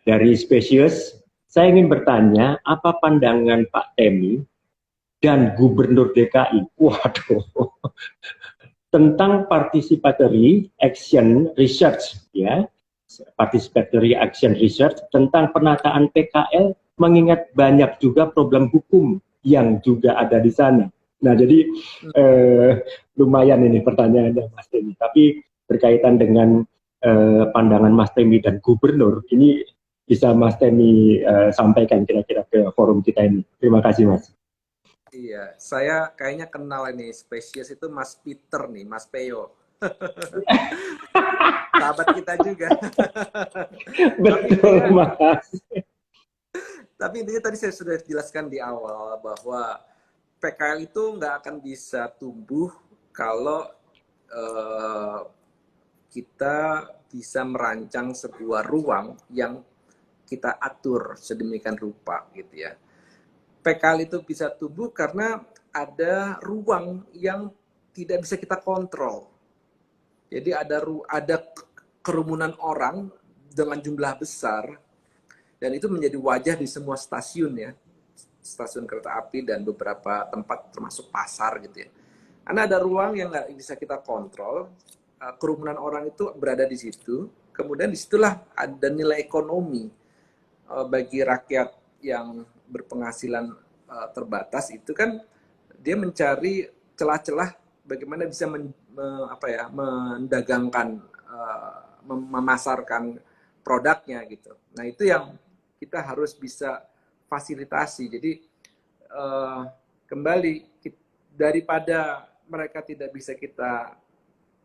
[SPEAKER 2] Dari Spesius, saya ingin bertanya, apa pandangan Pak Temi dan Gubernur DKI, waduh, tentang participatory action research, ya, participatory action research tentang penataan PKL, mengingat banyak juga problem hukum yang juga ada di sana. Nah, jadi lumayan ini pertanyaannya, Mas Temi. Tapi berkaitan dengan pandangan Mas Temi dan Gubernur, ini bisa Mas Temi sampaikan kira-kira ke forum kita ini. Terima kasih, Mas.
[SPEAKER 3] Iya, saya kayaknya kenal ini spesies itu Mas Peter nih, Mas Peo. Sahabat kita juga.
[SPEAKER 2] Betul, Mas.
[SPEAKER 3] Tapi intinya tadi saya sudah jelaskan di awal bahwa PKL itu nggak akan bisa tumbuh kalau kita bisa merancang sebuah ruang yang kita atur sedemikian rupa, gitu ya. PKL itu bisa tumbuh karena ada ruang yang tidak bisa kita kontrol. Jadi ada kerumunan orang dengan jumlah besar, dan itu menjadi wajah di semua stasiun ya, stasiun kereta api dan beberapa tempat termasuk pasar gitu ya. Karena ada ruang yang nggak bisa kita kontrol, kerumunan orang itu berada di situ, kemudian disitulah ada nilai ekonomi bagi rakyat yang berpenghasilan terbatas itu kan dia mencari celah-celah bagaimana bisa mendagangkan, memasarkan produknya gitu. Nah itu yang kita harus bisa fasilitasi. Jadi kembali daripada mereka tidak bisa kita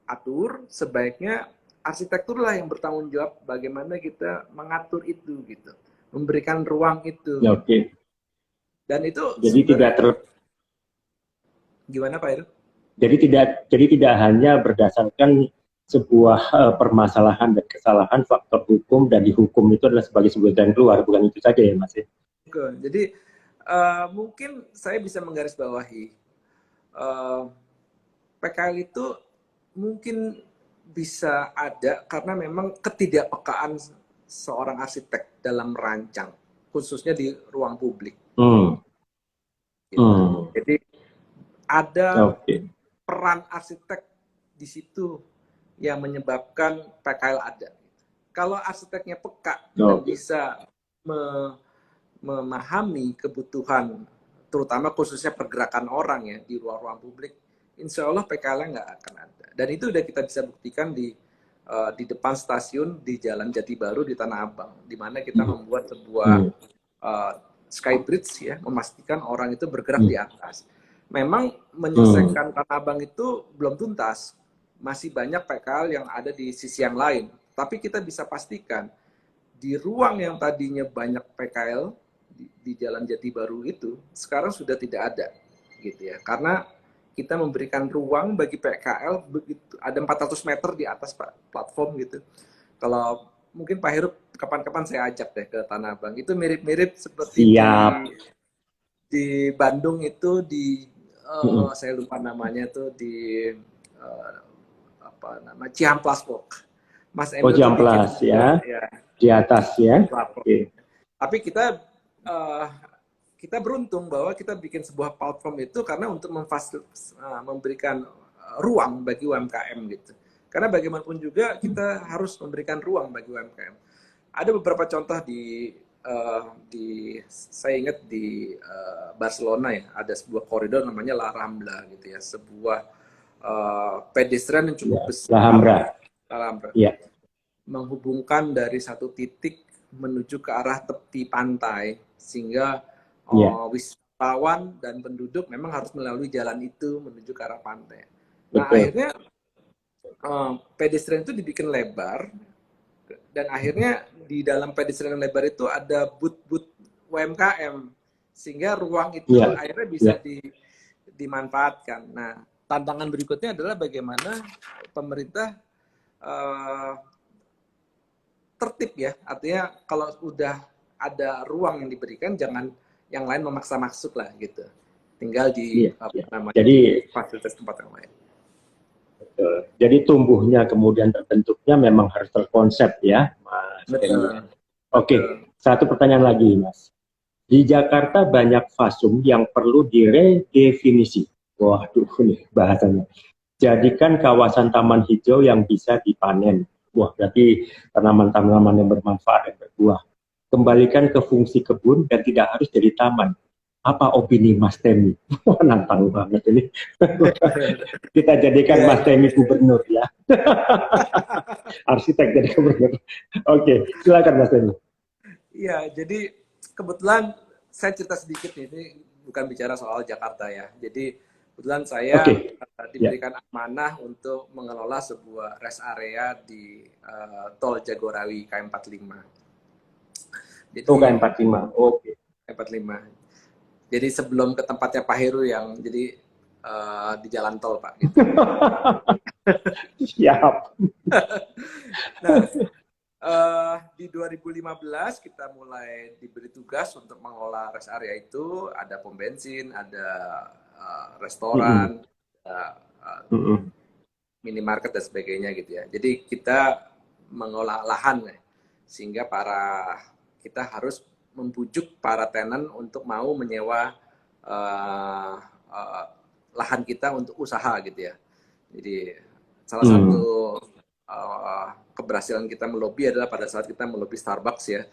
[SPEAKER 3] atur, sebaiknya arsitekturlah yang bertanggung jawab bagaimana kita mengatur itu gitu, memberikan ruang itu.
[SPEAKER 2] Ya, oke.
[SPEAKER 3] Dan itu
[SPEAKER 2] jadi tidak
[SPEAKER 3] gimana Pak Heru?
[SPEAKER 2] Jadi tidak hanya berdasarkan sebuah permasalahan dan kesalahan faktor hukum dan dihukum itu adalah sebagai sebuah jalan keluar, bukan itu saja ya Mas.
[SPEAKER 3] Jadi mungkin saya bisa menggarisbawahi PKL itu mungkin bisa ada karena memang ketidakpekaan seorang arsitek dalam merancang, khususnya di ruang publik. Gitu. Jadi ada peran arsitek di situ yang menyebabkan PKL ada. Kalau arsiteknya peka dan bisa memahami kebutuhan, terutama khususnya pergerakan orang ya di ruang-ruang publik, insya Allah PKL nggak akan ada. Dan itu udah kita bisa buktikan di depan stasiun di Jalan Jati Baru di Tanah Abang, di mana kita membuat sebuah skybridge ya, memastikan orang itu bergerak di atas. Memang menyelesaikan Tanah Abang itu belum tuntas, masih banyak PKL yang ada di sisi yang lain. Tapi kita bisa pastikan di ruang yang tadinya banyak PKL di Jalan Jati Baru itu sekarang sudah tidak ada, gitu ya. Karena kita memberikan ruang bagi PKL begitu, ada 400 meter di atas platform gitu. Kalau mungkin Pak Heru kapan-kapan saya ajak deh ke Tanah Abang. Itu mirip-mirip seperti di Bandung itu di saya lupa namanya tuh di Ciamplas Walk. Mas Endo
[SPEAKER 2] Ciamplas ya. Di atas ya.
[SPEAKER 3] Tapi kita beruntung bahwa kita bikin sebuah platform itu karena untuk memberikan ruang bagi UMKM gitu. Karena bagaimanapun juga kita harus memberikan ruang bagi UMKM. Ada beberapa contoh di saya ingat di Barcelona ya, ada sebuah koridor namanya La Rambla gitu ya, sebuah pedestrian yang cukup besar,
[SPEAKER 2] Alhambra.
[SPEAKER 3] Alhambra,
[SPEAKER 2] Iya.
[SPEAKER 3] menghubungkan dari satu titik menuju ke arah tepi pantai, sehingga
[SPEAKER 2] Iya.
[SPEAKER 3] wisatawan dan penduduk memang harus melalui jalan itu menuju ke arah pantai. Nah,
[SPEAKER 2] Betul.
[SPEAKER 3] akhirnya pedestrian itu dibikin lebar, dan akhirnya di dalam pedestrian lebar itu ada booth-booth UMKM, sehingga ruang itu
[SPEAKER 2] Iya.
[SPEAKER 3] akhirnya bisa
[SPEAKER 2] Iya.
[SPEAKER 3] dimanfaatkan. Nah, tantangan berikutnya adalah bagaimana pemerintah tertib ya, artinya kalau udah ada ruang yang diberikan, jangan yang lain memaksa masuk lah gitu. Tinggal di
[SPEAKER 2] Iya.
[SPEAKER 3] apa namanya,
[SPEAKER 2] Jadi
[SPEAKER 3] fasilitas tempat yang lain.
[SPEAKER 2] betul. Jadi tumbuhnya kemudian terbentuknya memang harus terkonsep ya, Mas
[SPEAKER 3] Betul.
[SPEAKER 2] Denny. Oke, satu pertanyaan lagi, Mas. Di Jakarta banyak fasum yang perlu diredefinisi. Waduh, ini bahasanya. Jadikan kawasan taman hijau yang bisa dipanen. Wah, berarti tanaman-tanaman yang bermanfaat dan berbuah. Kembalikan ke fungsi kebun dan tidak harus jadi taman. Apa opini Mas Temi? Wah, nantang banget ini. Kita jadikan Mas Temi gubernur ya. Arsitek jadi gubernur. Oke, silakan Mas Temi.
[SPEAKER 3] Iya, jadi kebetulan saya cerita sedikit nih, ini bukan bicara soal Jakarta ya. Jadi kebetulan saya diberikan amanah untuk mengelola sebuah rest area di Tol Jagorawi KM45. Jadi,
[SPEAKER 2] KM45, oke.
[SPEAKER 3] KM45. Jadi sebelum ke tempatnya Pak Heru yang jadi di jalan tol Pak. Gitu.
[SPEAKER 2] Siap.
[SPEAKER 3] Nah, di 2015 kita mulai diberi tugas untuk mengelola rest area itu, ada pom bensin, ada restoran, minimarket dan sebagainya gitu ya. Jadi kita mengolah lahan sehingga kita harus membujuk para tenan untuk mau menyewa lahan kita untuk usaha gitu ya. Jadi salah satu keberhasilan kita melobi adalah pada saat kita melobi Starbucks ya,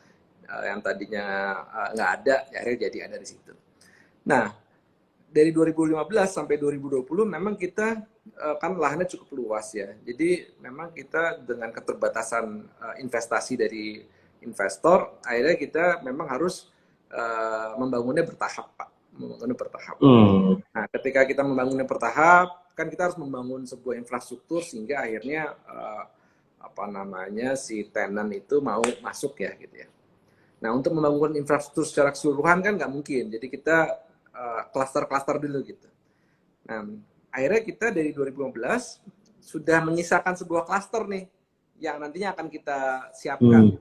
[SPEAKER 3] yang tadinya nggak ada, akhirnya jadi ada di situ. Nah, dari 2015 sampai 2020 memang kita kan lahannya cukup luas ya. Jadi memang kita dengan keterbatasan investasi dari investor, akhirnya kita memang harus membangunnya bertahap, Pak. Membangunnya bertahap. Nah, ketika kita membangunnya bertahap, kan kita harus membangun sebuah infrastruktur sehingga akhirnya si tenan itu mau masuk ya gitu ya. Nah, untuk membangun infrastruktur secara keseluruhan kan nggak mungkin. Jadi kita klaster-klaster dulu gitu. Nah, akhirnya kita dari 2015 sudah menyisakan sebuah klaster nih yang nantinya akan kita siapkan.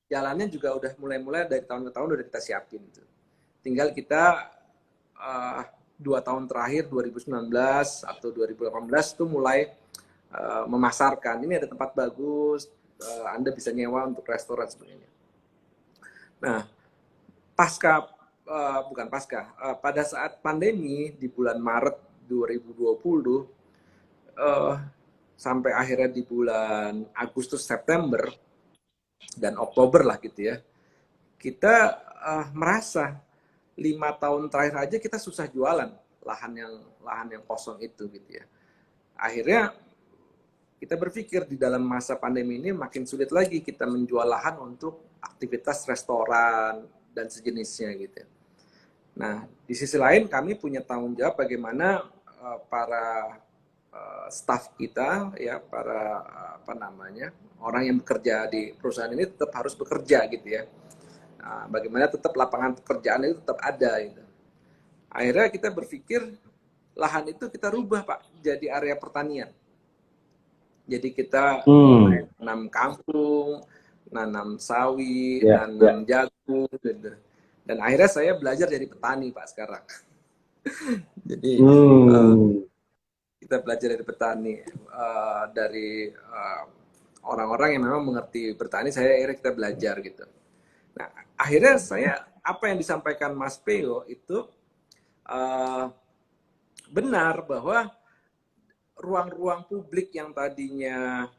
[SPEAKER 3] Jalannya juga udah mulai dari tahun ke tahun udah kita siapin gitu. Tinggal kita 2 tahun terakhir 2019 atau 2018 itu mulai memasarkan. Ini ada tempat bagus, Anda bisa nyewa untuk restoran sebagainya. Nah, pada saat pandemi di bulan Maret 2020 sampai akhirnya di bulan Agustus, September dan Oktober lah gitu ya, kita merasa 5 tahun terakhir aja kita susah jualan lahan yang kosong itu gitu ya. Akhirnya kita berpikir di dalam masa pandemi ini makin sulit lagi kita menjual lahan untuk aktivitas restoran dan sejenisnya gitu. Nah, di sisi lain kami punya tanggung jawab bagaimana para staff kita ya, para orang yang bekerja di perusahaan ini tetap harus bekerja gitu ya. Nah, bagaimana tetap lapangan pekerjaan itu tetap ada gitu. Akhirnya kita berpikir lahan itu kita rubah Pak jadi area pertanian. Jadi kita nanam kangkung, nanam sawi, nanam jagung gitu. Dan akhirnya saya belajar jadi petani Pak sekarang. Jadi kita belajar dari petani, dari orang-orang yang memang mengerti bertani. Akhirnya kita belajar gitu. Nah, akhirnya apa yang disampaikan Mas Peo itu benar bahwa ruang-ruang publik yang tadinya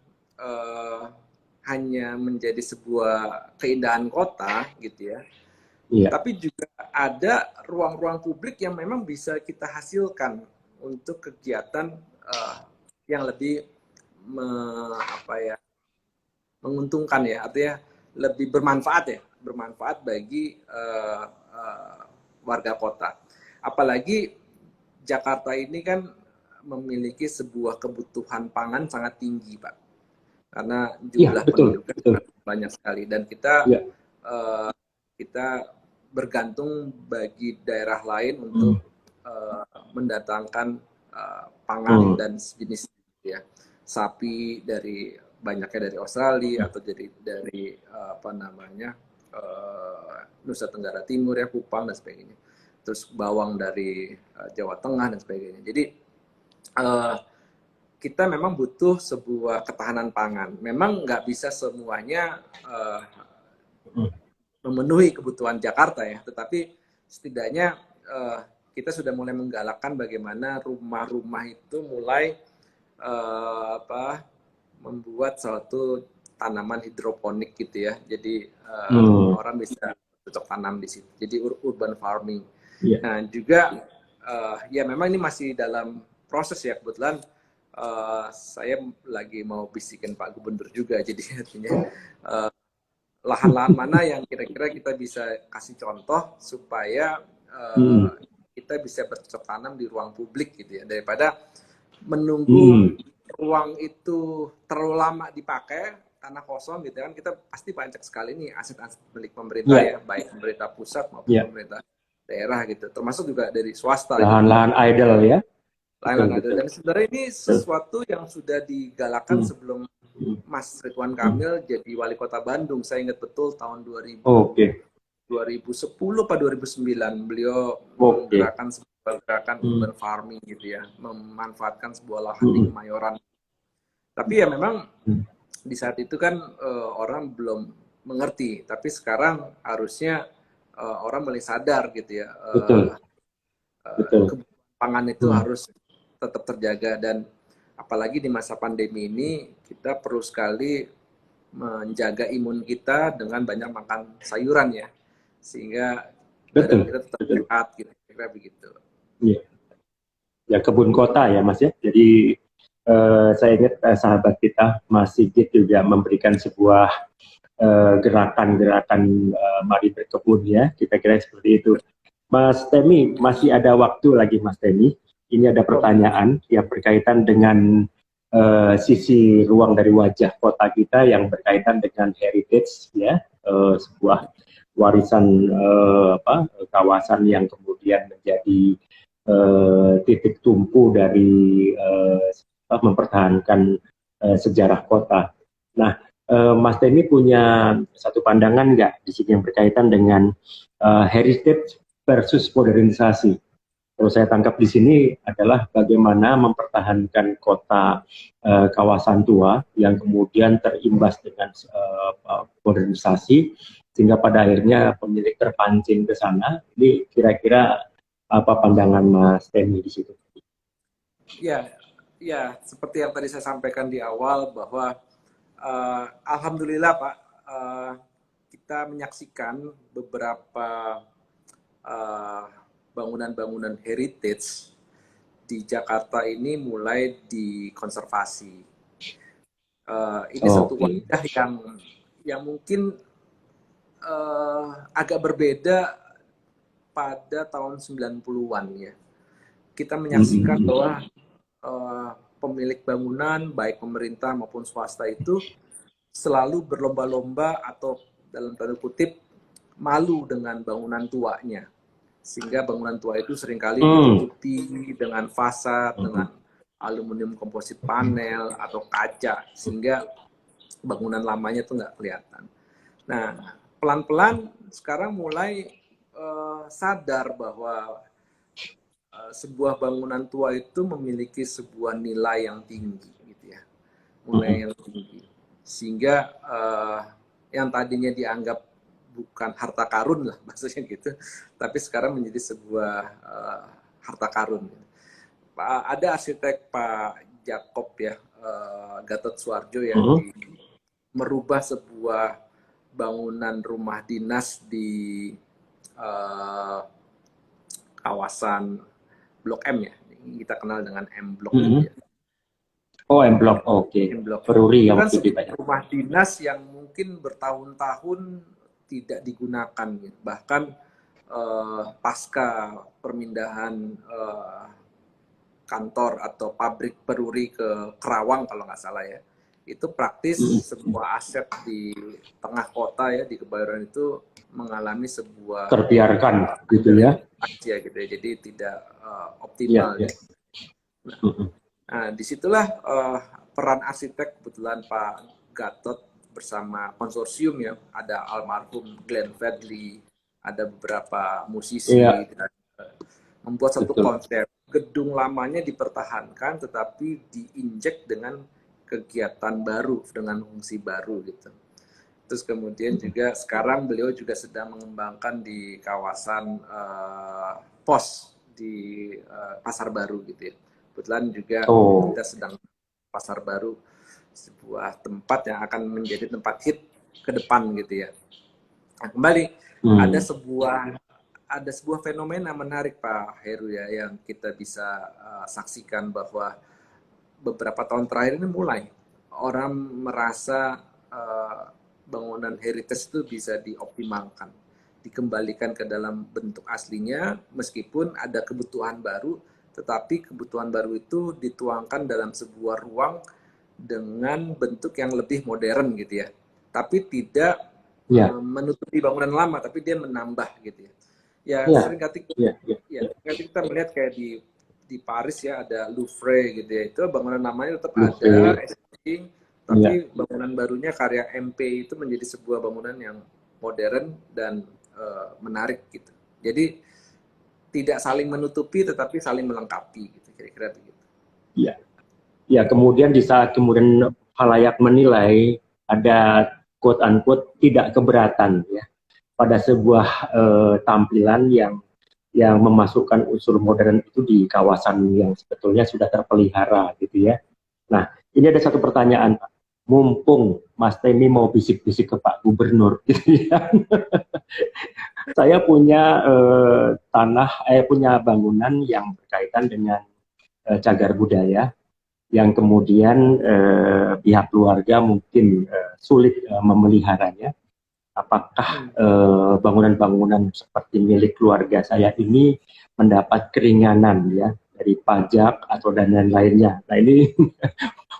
[SPEAKER 3] hanya menjadi sebuah keindahan kota gitu ya,
[SPEAKER 2] Iya.
[SPEAKER 3] tapi juga ada ruang-ruang publik yang memang bisa kita hasilkan untuk kegiatan yang lebih apa ya, menguntungkan ya, artinya lebih bermanfaat bagi warga kota. Apalagi Jakarta ini kan memiliki sebuah kebutuhan pangan sangat tinggi, Pak, karena
[SPEAKER 2] Iya,
[SPEAKER 3] jumlah
[SPEAKER 2] betul,
[SPEAKER 3] penduduknya
[SPEAKER 2] betul.
[SPEAKER 3] banyak sekali, dan kita
[SPEAKER 2] Iya.
[SPEAKER 3] kita bergantung bagi daerah lain untuk mendatangkan pangan dan sejenis ya, sapi dari banyaknya dari Australia atau dari apa namanya Nusa Tenggara Timur ya, Kupang dan sebagainya, terus bawang dari Jawa Tengah dan sebagainya. Jadi kita memang butuh sebuah ketahanan pangan. Memang nggak bisa semuanya memenuhi kebutuhan Jakarta ya, tetapi setidaknya kita sudah mulai menggalakkan bagaimana rumah-rumah itu mulai membuat suatu tanaman hidroponik gitu ya. Jadi orang bisa cocok tanam di situ. Jadi urban farming.
[SPEAKER 2] Yeah.
[SPEAKER 3] Nah juga ya memang ini masih dalam proses ya, kebetulan saya lagi mau bisikin Pak Gubernur juga, jadi artinya lahan-lahan mana yang kira-kira kita bisa kasih contoh supaya kita bisa bercocok tanam di ruang publik gitu ya, daripada menunggu ruang itu terlalu lama dipakai, tanah kosong gitu kan. Kita pasti banyak sekali nih aset-aset milik pemerintah ya, baik pemerintah pusat maupun pemerintah daerah gitu, termasuk juga dari swasta.
[SPEAKER 2] Lahan-lahan idle ya.
[SPEAKER 3] Lahan-lahan idle. Dan sebenarnya ini sesuatu yang sudah digalakkan sebelum Mas Ridwan Kamil jadi wali kota Bandung. Saya ingat betul tahun 2010 atau 2009 beliau menggerakkan sebuah gerakan urban farming gitu ya, memanfaatkan sebuah lahan di Kemayoran. Tapi ya memang di saat itu kan orang belum mengerti, tapi sekarang harusnya orang mulai sadar gitu ya. Kebutuhan pangan itu harus tetap terjaga, dan apalagi di masa pandemi ini kita perlu sekali menjaga imun kita dengan banyak makan sayuran ya, sehingga badan kita tetap sehat gitu, kira begitu.
[SPEAKER 2] Iya. Ya kebun kota ya Mas ya. Jadi saya ingat sahabat kita Mas Sigit juga memberikan sebuah gerakan-gerakan mari berkebun ya, kita kira seperti itu. Mas Temi, masih ada waktu lagi Mas Temi. Ini ada pertanyaan yang berkaitan dengan sisi ruang dari wajah kota kita yang berkaitan dengan heritage ya, sebuah warisan kawasan yang kemudian menjadi titik tumpu dari mempertahankan sejarah kota. Nah, Mas Temi punya satu pandangan nggak di sini yang berkaitan dengan heritage versus modernisasi? Kalau saya tangkap di sini adalah bagaimana mempertahankan kota kawasan tua yang kemudian terimbas dengan modernisasi, sehingga pada akhirnya pemilik terpancing ke sana. Ini kira-kira apa pandangan Mas Temi di situ?
[SPEAKER 3] Ya, seperti yang tadi saya sampaikan di awal bahwa alhamdulillah Pak, kita menyaksikan beberapa bangunan-bangunan heritage di Jakarta ini mulai dikonservasi. Ini satu wadah yang mungkin agak berbeda pada tahun 90-an ya. Kita menyaksikan bahwa pemilik bangunan, baik pemerintah maupun swasta itu selalu berlomba-lomba atau dalam tanda kutip malu dengan bangunan tuanya. Sehingga bangunan tua itu seringkali ditutupi dengan fasad, dengan aluminium komposit panel atau kaca, sehingga bangunan lamanya itu nggak kelihatan. Nah, pelan-pelan sekarang mulai sadar bahwa sebuah bangunan tua itu memiliki sebuah nilai yang tinggi, gitu ya, nilai yang tinggi, sehingga yang tadinya dianggap bukan harta karun lah maksudnya gitu, tapi sekarang menjadi sebuah harta karun. Ada arsitek Pak Jakob ya, Gatot Suarjo yang merubah sebuah bangunan rumah dinas di eh, kawasan Blok M ya, ini kita kenal dengan M Blok gitu ya.
[SPEAKER 2] Oh, M-Block, oke.
[SPEAKER 3] M Block
[SPEAKER 2] Peruri
[SPEAKER 3] itu
[SPEAKER 2] ya
[SPEAKER 3] kan
[SPEAKER 2] waktu itu Pak.
[SPEAKER 3] sebuah rumah dinas yang mungkin bertahun-tahun tidak digunakan, gitu. Bahkan pasca permindahan kantor atau pabrik Peruri ke Kerawang kalau nggak salah ya, itu praktis sebuah aset di tengah kota ya, di Kebayoran itu mengalami sebuah
[SPEAKER 2] Terbiarkan gitu ya.
[SPEAKER 3] aja gitu ya, jadi tidak
[SPEAKER 2] Iya,
[SPEAKER 3] optimal
[SPEAKER 2] iya.
[SPEAKER 3] ya. Nah, disitulah peran arsitek, kebetulan Pak Gatot bersama konsorsium ya, ada almarhum Glenn Fredly, ada beberapa musisi,
[SPEAKER 2] Iya,
[SPEAKER 3] dan membuat satu
[SPEAKER 2] betul.
[SPEAKER 3] konsep. Gedung lamanya dipertahankan, tetapi diinjek dengan kegiatan baru, dengan fungsi baru gitu. Terus kemudian juga sekarang beliau juga sedang mengembangkan di kawasan pos di Pasar Baru gitu ya. Kebetulan juga
[SPEAKER 2] Oh,
[SPEAKER 3] kita sedang Pasar Baru, sebuah tempat yang akan menjadi tempat hit ke depan gitu ya. Nah, kembali ada sebuah fenomena menarik Pak Heru ya, yang kita bisa saksikan bahwa beberapa tahun terakhir ini mulai orang merasa bangunan heritage itu bisa dioptimalkan, dikembalikan ke dalam bentuk aslinya, meskipun ada kebutuhan baru, tetapi kebutuhan baru itu dituangkan dalam sebuah ruang dengan bentuk yang lebih modern gitu ya, tapi tidak
[SPEAKER 2] iya,
[SPEAKER 3] menutupi bangunan lama, tapi dia menambah gitu ya. Ya
[SPEAKER 2] iya,
[SPEAKER 3] seringkali
[SPEAKER 2] iya, iya.
[SPEAKER 3] ya kita melihat kayak di Paris ya, ada Louvre gitu ya, itu bangunan lamanya tetap ada
[SPEAKER 2] Louvre,
[SPEAKER 3] existing,
[SPEAKER 2] iya,
[SPEAKER 3] tapi bangunan barunya karya MP itu menjadi sebuah bangunan yang modern dan menarik gitu. Jadi tidak saling menutupi tetapi saling melengkapi gitu, kira-kira begitu.
[SPEAKER 2] iya. Ya, kemudian di saat kemudian halayak menilai ada quote unquote tidak keberatan ya pada sebuah tampilan yang memasukkan unsur modern itu di kawasan yang sebetulnya sudah terpelihara gitu ya. Nah, ini ada satu pertanyaan Pak. Mumpung Mas Temi mau bisik-bisik ke Pak Gubernur gitu ya. Saya punya punya bangunan yang berkaitan dengan cagar budaya yang kemudian pihak keluarga mungkin sulit memeliharanya. Apakah bangunan-bangunan seperti milik keluarga saya ini mendapat keringanan ya dari pajak atau dan lain-lainnya. Nah ini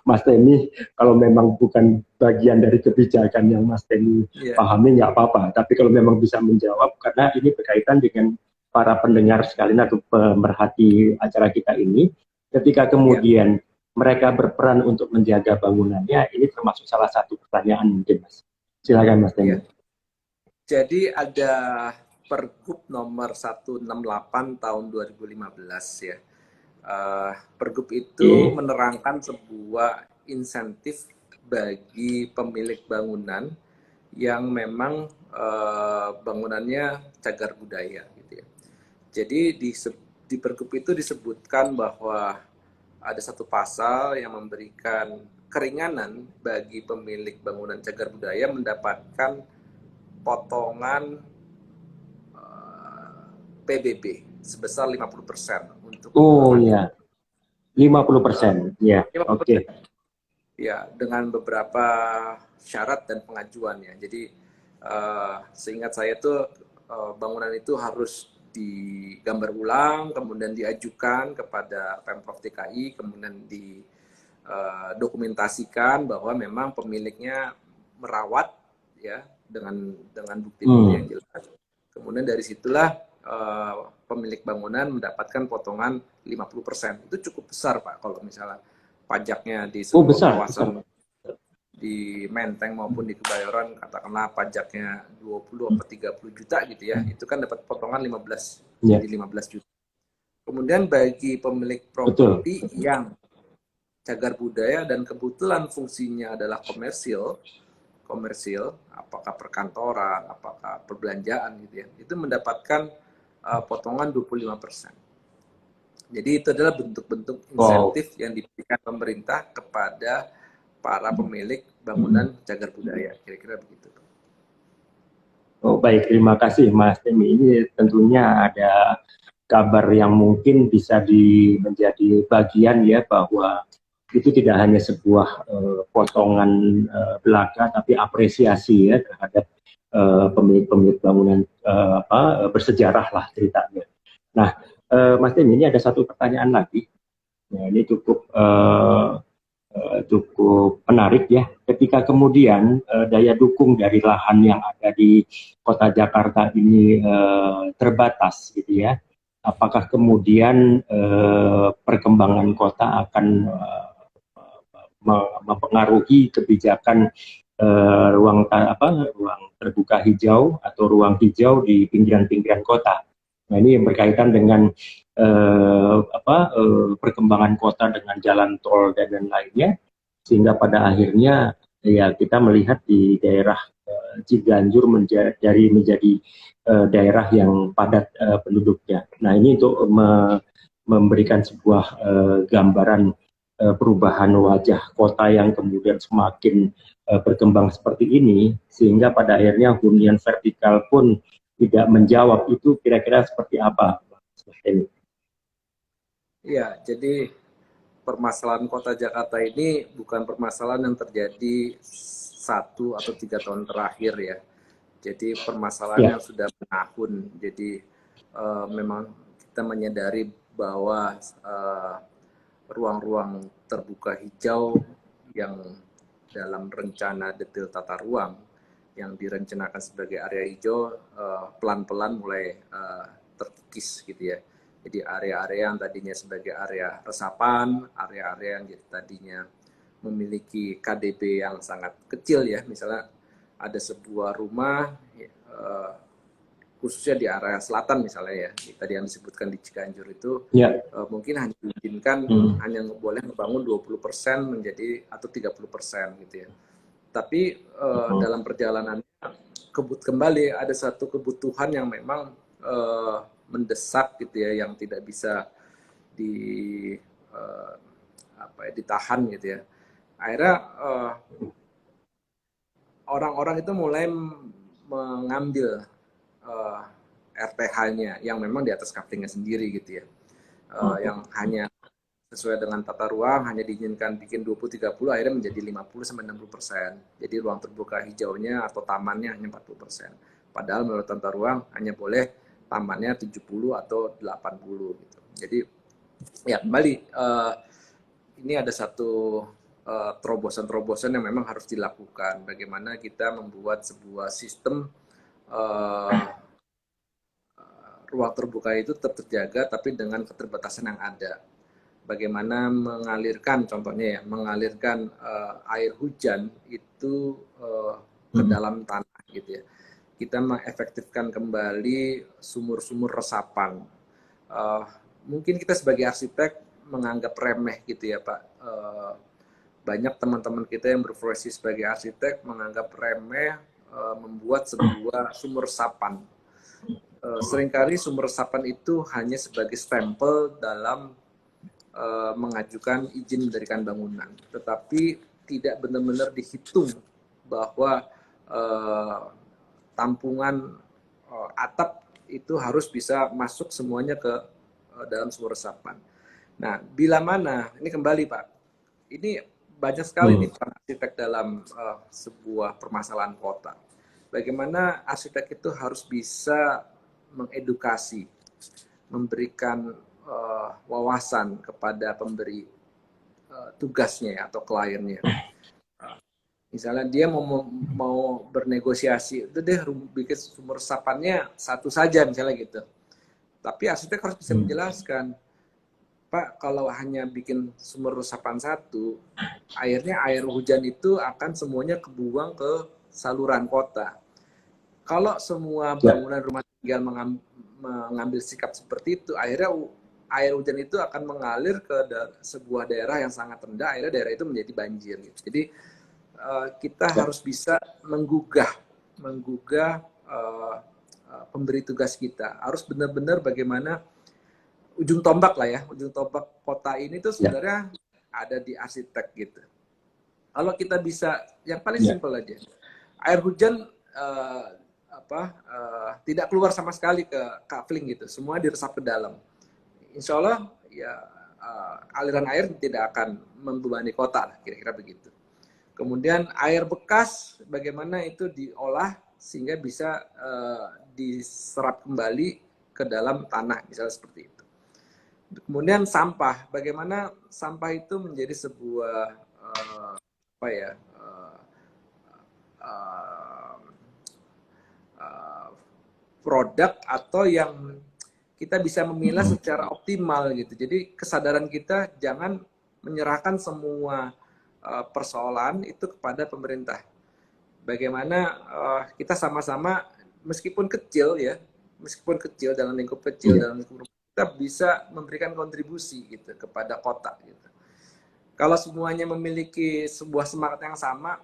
[SPEAKER 2] Mas Temi kalau memang bukan bagian dari kebijakan yang Mas Temi pahami nggak apa-apa. Tapi kalau memang bisa menjawab, karena ini berkaitan dengan para pendengar sekalian atau pemerhati acara kita ini, ketika kemudian mereka berperan untuk menjaga bangunannya, ini termasuk salah satu pertanyaan mungkin Mas. Silakan Mas Temi.
[SPEAKER 3] Jadi ada Pergub nomor 168 tahun 2015 ya. Pergub itu menerangkan sebuah insentif bagi pemilik bangunan yang memang bangunannya cagar budaya gitu ya. Jadi di Pergub itu disebutkan bahwa ada satu pasal yang memberikan keringanan bagi pemilik bangunan cagar budaya mendapatkan potongan PBB sebesar 50% untuk
[SPEAKER 2] iya. 50%. Ya, oke.
[SPEAKER 3] Ya, dengan beberapa syarat dan pengajuan ya. Jadi seingat saya tuh bangunan itu harus digambar ulang, kemudian diajukan kepada Pemprov DKI, kemudian didokumentasikan bahwa memang pemiliknya merawat ya dengan bukti-bukti yang jelas. Kemudian dari situlah pemilik bangunan mendapatkan potongan 50%. Itu cukup besar Pak kalau misalnya pajaknya di sebuah kawasan di Menteng maupun di Kebayoran, katakanlah pajaknya 20 atau 30 juta gitu ya, itu kan dapat potongan 15 jadi 15 juta. Kemudian bagi pemilik properti yang cagar budaya dan kebetulan fungsinya adalah komersil, apakah perkantoran, apakah perbelanjaan gitu ya, itu mendapatkan potongan 25%. Jadi itu adalah bentuk-bentuk insentif yang diberikan pemerintah kepada para pemilik bangunan cagar budaya, kira-kira begitu.
[SPEAKER 2] Oh, baik, terima kasih Mas Temi. Ini tentunya ada kabar yang mungkin bisa menjadi bagian ya, bahwa itu tidak hanya sebuah potongan belaka, tapi apresiasi ya terhadap pemilik-pemilik bangunan bersejarah lah ceritanya. Nah, Mas Temi, ini ada satu pertanyaan lagi. Ya, ini cukup menarik ya, ketika kemudian daya dukung dari lahan yang ada di kota Jakarta ini terbatas gitu ya, apakah kemudian perkembangan kota akan mempengaruhi kebijakan ruang terbuka hijau atau ruang hijau di pinggiran-pinggiran kota. Nah, ini yang berkaitan dengan perkembangan kota dengan jalan tol dan lainnya, sehingga pada akhirnya ya kita melihat di daerah Ciganjur menjadi daerah yang padat penduduknya. Nah, ini untuk memberikan sebuah gambaran perubahan wajah kota yang kemudian semakin berkembang seperti ini, sehingga pada akhirnya hunian vertikal pun tidak menjawab. Itu kira-kira seperti apa?
[SPEAKER 3] Iya, jadi permasalahan kota Jakarta ini bukan permasalahan yang terjadi 1 atau 3 tahun terakhir ya. Jadi permasalahan yang sudah bertahun. Jadi memang kita menyadari bahwa ruang-ruang terbuka hijau yang dalam rencana detail tata ruang yang direncanakan sebagai area hijau pelan-pelan mulai terkikis gitu ya. Jadi area-area yang tadinya sebagai area resapan, area-area yang tadinya memiliki KDP yang sangat kecil ya, misalnya ada sebuah rumah khususnya di area selatan misalnya ya, tadi yang disebutkan di Ciganjur itu mungkin hanya diizinkan hanya boleh membangun 20% menjadi atau 30% gitu ya. Tapi dalam perjalanannya kembali ada satu kebutuhan yang memang mendesak gitu ya, yang tidak bisa ditahan gitu ya. Akhirnya orang-orang itu mulai mengambil RTH-nya yang memang di atas couplingnya sendiri gitu ya, yang hanya sesuai dengan tata ruang hanya diizinkan bikin 20-30, akhirnya menjadi 50-60%. Jadi ruang terbuka hijaunya atau tamannya hanya 40%. Padahal menurut tata ruang hanya boleh tamannya 70 atau 80 gitu. Jadi ya kembali ini ada satu terobosan-terobosan yang memang harus dilakukan. Bagaimana kita membuat sebuah sistem ruang terbuka itu tetap terjaga tapi dengan keterbatasan yang ada. Bagaimana mengalirkan, contohnya ya, mengalirkan air hujan itu ke dalam tanah gitu ya. Kita mengefektifkan kembali sumur-sumur resapan. Mungkin kita sebagai arsitek menganggap remeh gitu ya Pak. Banyak teman-teman kita yang berprofesi sebagai arsitek menganggap remeh membuat sebuah sumur resapan. Seringkali sumur resapan itu hanya sebagai stempel dalam mengajukan izin mendirikan bangunan, tetapi tidak benar-benar dihitung bahwa tampungan atap itu harus bisa masuk semuanya ke dalam sumur resapan. Nah, bila mana, ini kembali Pak, ini banyak sekali nih peran arsitek dalam sebuah permasalahan kota. Bagaimana arsitek itu harus bisa mengedukasi, memberikan wawasan kepada pemberi tugasnya ya, atau kliennya. Misalnya dia mau bernegosiasi, itu deh bikin sumur resapannya satu saja misalnya gitu. Tapi arsitek harus bisa menjelaskan, Pak, kalau hanya bikin sumur resapan satu, akhirnya air hujan itu akan semuanya kebuang ke saluran kota. Kalau semua bangunan rumah tinggal mengambil sikap seperti itu, akhirnya air hujan itu akan mengalir ke sebuah daerah yang sangat rendah, akhirnya daerah itu menjadi banjir gitu. Jadi kita harus bisa menggugah pemberi tugas kita. Harus benar-benar bagaimana ujung tombak lah ya, ujung tombak kota ini tuh sebenarnya ada di arsitek gitu. Kalau kita bisa, yang paling
[SPEAKER 2] Ya.
[SPEAKER 3] simpel aja, air hujan tidak keluar sama sekali ke kafling gitu, semua diresap ke dalam. Insya Allah ya aliran air tidak akan membebani kota, kira-kira begitu. Kemudian air bekas, bagaimana itu diolah sehingga bisa diserap kembali ke dalam tanah, misalnya seperti itu. Kemudian sampah, bagaimana sampah itu menjadi sebuah apa ya uh, uh, produk atau yang kita bisa memilah secara optimal gitu. Jadi kesadaran kita jangan menyerahkan semua persoalan itu kepada pemerintah. Bagaimana kita sama-sama meskipun kecil ya, meskipun kecil dalam lingkup kecil
[SPEAKER 2] Ya.
[SPEAKER 3] dalam lingkup kita bisa memberikan kontribusi gitu kepada kota gitu. Kalau semuanya memiliki sebuah semangat yang sama,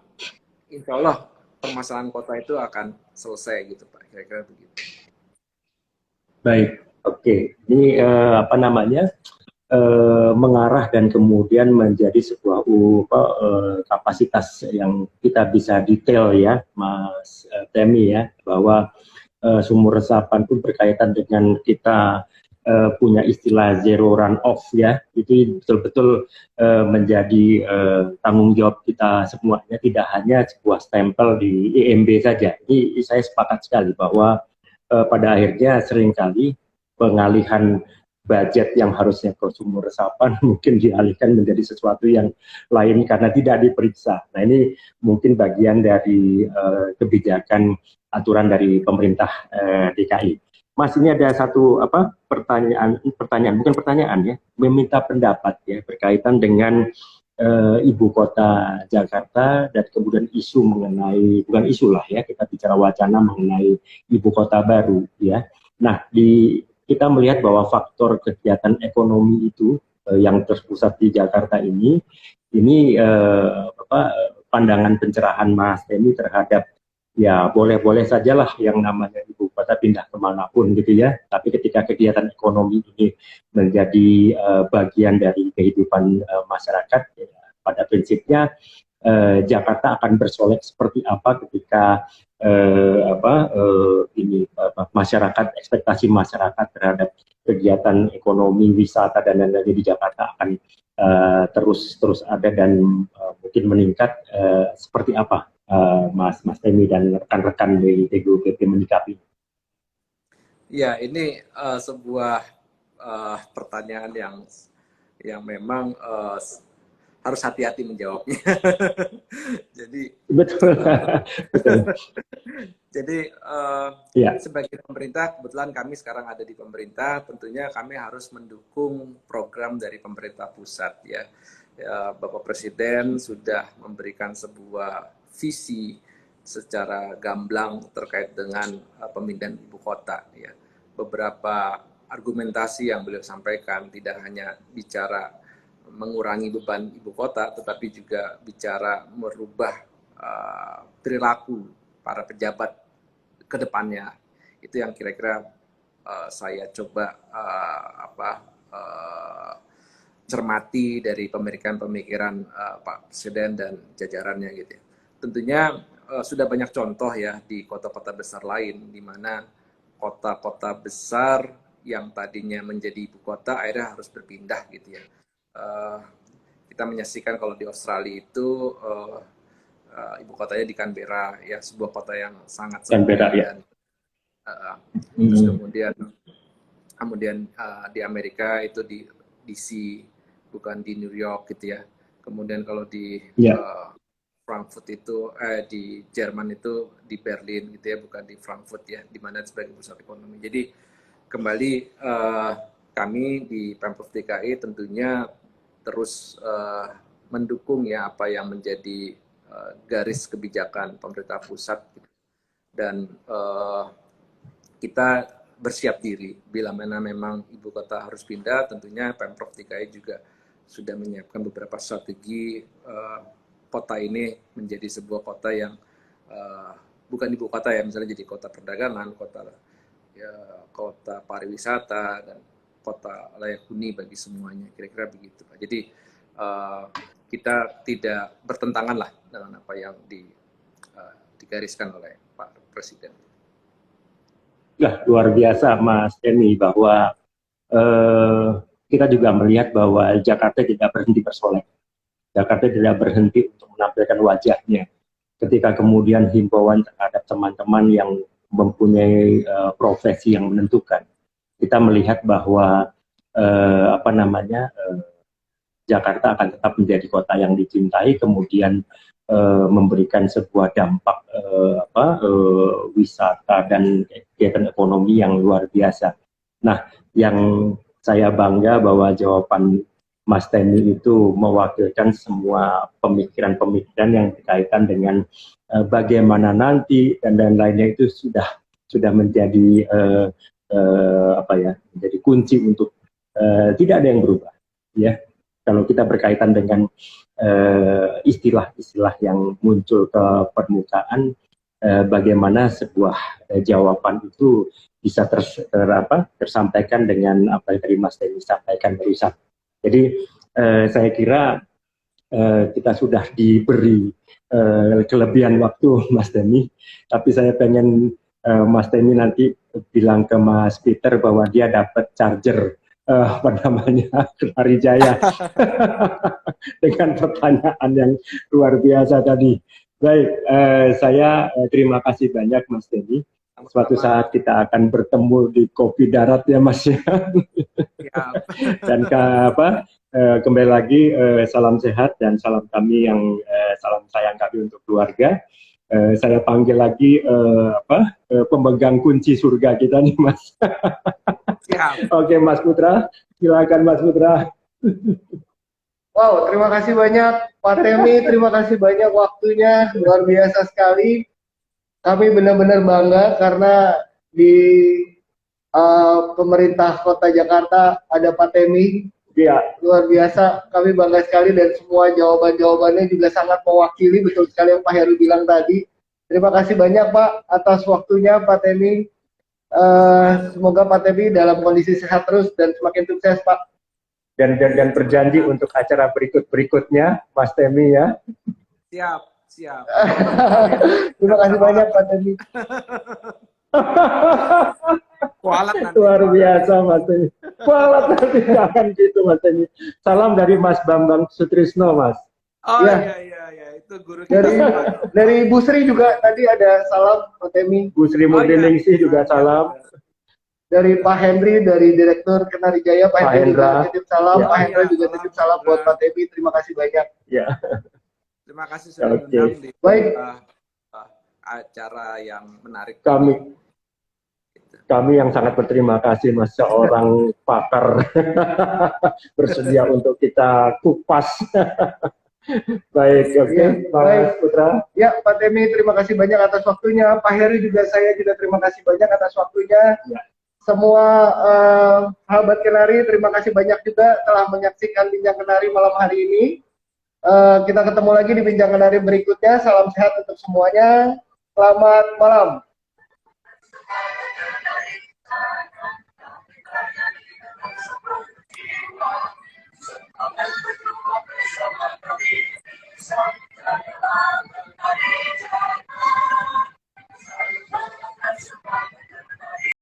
[SPEAKER 3] insya Allah permasalahan kota itu akan selesai gitu Pak, kira-kira begitu.
[SPEAKER 2] Baik, oke. Ini apa namanya, mengarah dan kemudian menjadi sebuah kapasitas yang kita bisa detail ya, Mas Temi ya, bahwa sumur resapan pun berkaitan dengan kita punya istilah zero run off ya, itu betul-betul menjadi tanggung jawab kita semuanya, tidak hanya sebuah stempel di EMB saja. Ini saya sepakat sekali bahwa pada akhirnya seringkali pengalihan budget yang harusnya ke sumur resapan mungkin dialihkan menjadi sesuatu yang lain karena tidak diperiksa. Nah ini mungkin bagian dari kebijakan aturan dari pemerintah DKI. Mas, ini ada satu pertanyaan bukan pertanyaan ya, meminta pendapat ya berkaitan dengan ibu kota Jakarta dan kemudian isu mengenai, bukan isu lah ya, kita bicara wacana mengenai ibu kota baru ya. Nah, kita melihat bahwa faktor kegiatan ekonomi itu yang terpusat di Jakarta ini pandangan pencerahan Mas Temi terhadap ya boleh-boleh sajalah yang namanya ibu kota pindah kemanapun gitu ya. Tapi ketika kegiatan ekonomi ini menjadi bagian dari kehidupan masyarakat, ya, pada prinsipnya Jakarta akan bersolek seperti apa ketika masyarakat, ekspektasi masyarakat terhadap kegiatan ekonomi wisata dan lain-lain di Jakarta akan terus ada dan mungkin meningkat, seperti apa Mas Temi dan rekan-rekan dari TGUPP menyikapi?
[SPEAKER 3] Ya, ini sebuah pertanyaan yang memang harus hati-hati menjawabnya. Jadi
[SPEAKER 2] Betul. Betul.
[SPEAKER 3] jadi
[SPEAKER 2] Ya.
[SPEAKER 3] sebagai pemerintah, kebetulan kami sekarang ada di pemerintah, tentunya kami harus mendukung program dari pemerintah pusat ya. Bapak Presiden sudah memberikan sebuah visi secara gamblang terkait dengan pemindahan ibu kota ya. Beberapa argumentasi yang beliau sampaikan tidak hanya bicara mengurangi beban ibu kota, tetapi juga bicara merubah perilaku para pejabat ke depannya. Itu yang kira-kira saya coba cermati dari pemikiran-pemikiran Pak Presiden dan jajarannya gitu ya. Tentunya sudah banyak contoh ya di kota-kota besar lain di mana kota-kota besar yang tadinya menjadi ibu kota akhirnya harus berpindah gitu ya. Kita menyaksikan kalau di Australia itu ibu kotanya di Canberra ya, sebuah kota yang sangat
[SPEAKER 2] Canberra
[SPEAKER 3] sepi
[SPEAKER 2] ya.
[SPEAKER 3] dan terus kemudian di Amerika itu di DC, bukan di New York gitu ya. Kemudian kalau di Frankfurt itu di Jerman itu di Berlin gitu ya, bukan di Frankfurt ya, di mana sebagai pusat ekonomi. Jadi kembali kami di Pemprov DKI tentunya terus mendukung ya apa yang menjadi garis kebijakan pemerintah pusat gitu. Dan kita bersiap diri bila mana memang ibu kota harus pindah, tentunya Pemprov DKI juga sudah menyiapkan beberapa strategi kota ini menjadi sebuah kota yang bukan ibu kota ya, misalnya jadi kota perdagangan, kota pariwisata dan kota layak huni bagi semuanya, kira-kira begitu Pak. Jadi kita tidak bertentangan lah dengan apa yang digariskan oleh Pak Presiden.
[SPEAKER 2] Ya, luar biasa Mas Denny, bahwa kita juga melihat bahwa Jakarta tidak berhenti bersolek. Jakarta tidak berhenti untuk menampilkan wajahnya. Ketika kemudian himbauan terhadap teman-teman yang mempunyai profesi yang menentukan, kita melihat bahwa Jakarta akan tetap menjadi kota yang dicintai, kemudian memberikan sebuah dampak wisata dan kegiatan ekonomi yang luar biasa. Nah, yang saya bangga bahwa jawaban Mas Denny itu mewakilkan semua pemikiran-pemikiran yang berkaitan dengan bagaimana nanti dan lain-lainnya itu sudah menjadi menjadi kunci untuk tidak ada yang berubah, ya. Kalau kita berkaitan dengan istilah-istilah yang muncul ke permukaan, bagaimana sebuah jawaban itu bisa tersampaikan dengan apa yang tadi Mas Denny sampaikan barusan. Jadi saya kira kita sudah diberi kelebihan waktu Mas Denny, tapi saya pengen Mas Denny nanti bilang ke Mas Peter bahwa dia dapat charger Kenari Jaya dengan pertanyaan yang luar biasa tadi. Baik, saya terima kasih banyak Mas Denny. Suatu saat kita akan bertemu di kopi darat ya Mas ya. Dan kembali lagi salam sehat dan salam kami yang salam sayang kami untuk keluarga. Saya panggil lagi pemegang kunci surga kita nih Mas. Oke Mas Putra, silakan Mas Putra.
[SPEAKER 1] Wow, terima kasih banyak Pak Temi, terima kasih banyak waktunya, luar biasa sekali. Kami benar-benar bangga karena di pemerintah Kota Jakarta ada Pak Temi.
[SPEAKER 2] Ya,
[SPEAKER 1] luar biasa. Kami bangga sekali dan semua jawaban-jawabannya juga sangat mewakili, betul sekali yang Pak Heru bilang tadi. Terima kasih banyak Pak atas waktunya Pak Temi. Semoga Pak Temi dalam kondisi sehat terus dan semakin sukses Pak.
[SPEAKER 2] Dan berjanji untuk acara berikutnya Mas Temi ya.
[SPEAKER 3] Siap.
[SPEAKER 1] Terima kasih banyak Pak Temi.
[SPEAKER 2] Luar biasa Mas Temi. Kualat nanti, jangan gitu Mas Temi. Salam dari Mas Bambang Sutrisno Mas.
[SPEAKER 3] Oh iya, itu guru kita.
[SPEAKER 1] Dari Bu Sri juga tadi ada salam Pak Temi.
[SPEAKER 2] Bu Sri Mudiningsih juga salam.
[SPEAKER 1] Dari Pak Henry, dari Direktur Kenari Jaya, Pak Henry juga titip salam. Ya. Pak Hendra juga titip salam buat Pak Temi. Terima kasih banyak.
[SPEAKER 2] Ya.
[SPEAKER 3] Terima kasih sudah undang di acara yang menarik.
[SPEAKER 2] Kami yang sangat berterima kasih Mas, seorang pakar bersedia untuk kita kupas. Baik, oke, Mas Putra.
[SPEAKER 1] Ya, Pak Temi, terima kasih banyak atas waktunya. Pak Heri juga, saya juga terima kasih banyak atas waktunya. Ya. Semua sahabat Kenari, terima kasih banyak juga telah menyaksikan Bincang Kenari malam hari ini. Kita ketemu lagi di Bincang Kenari berikutnya. Salam sehat untuk semuanya. Selamat malam. Sampai berjumpa bersama kami.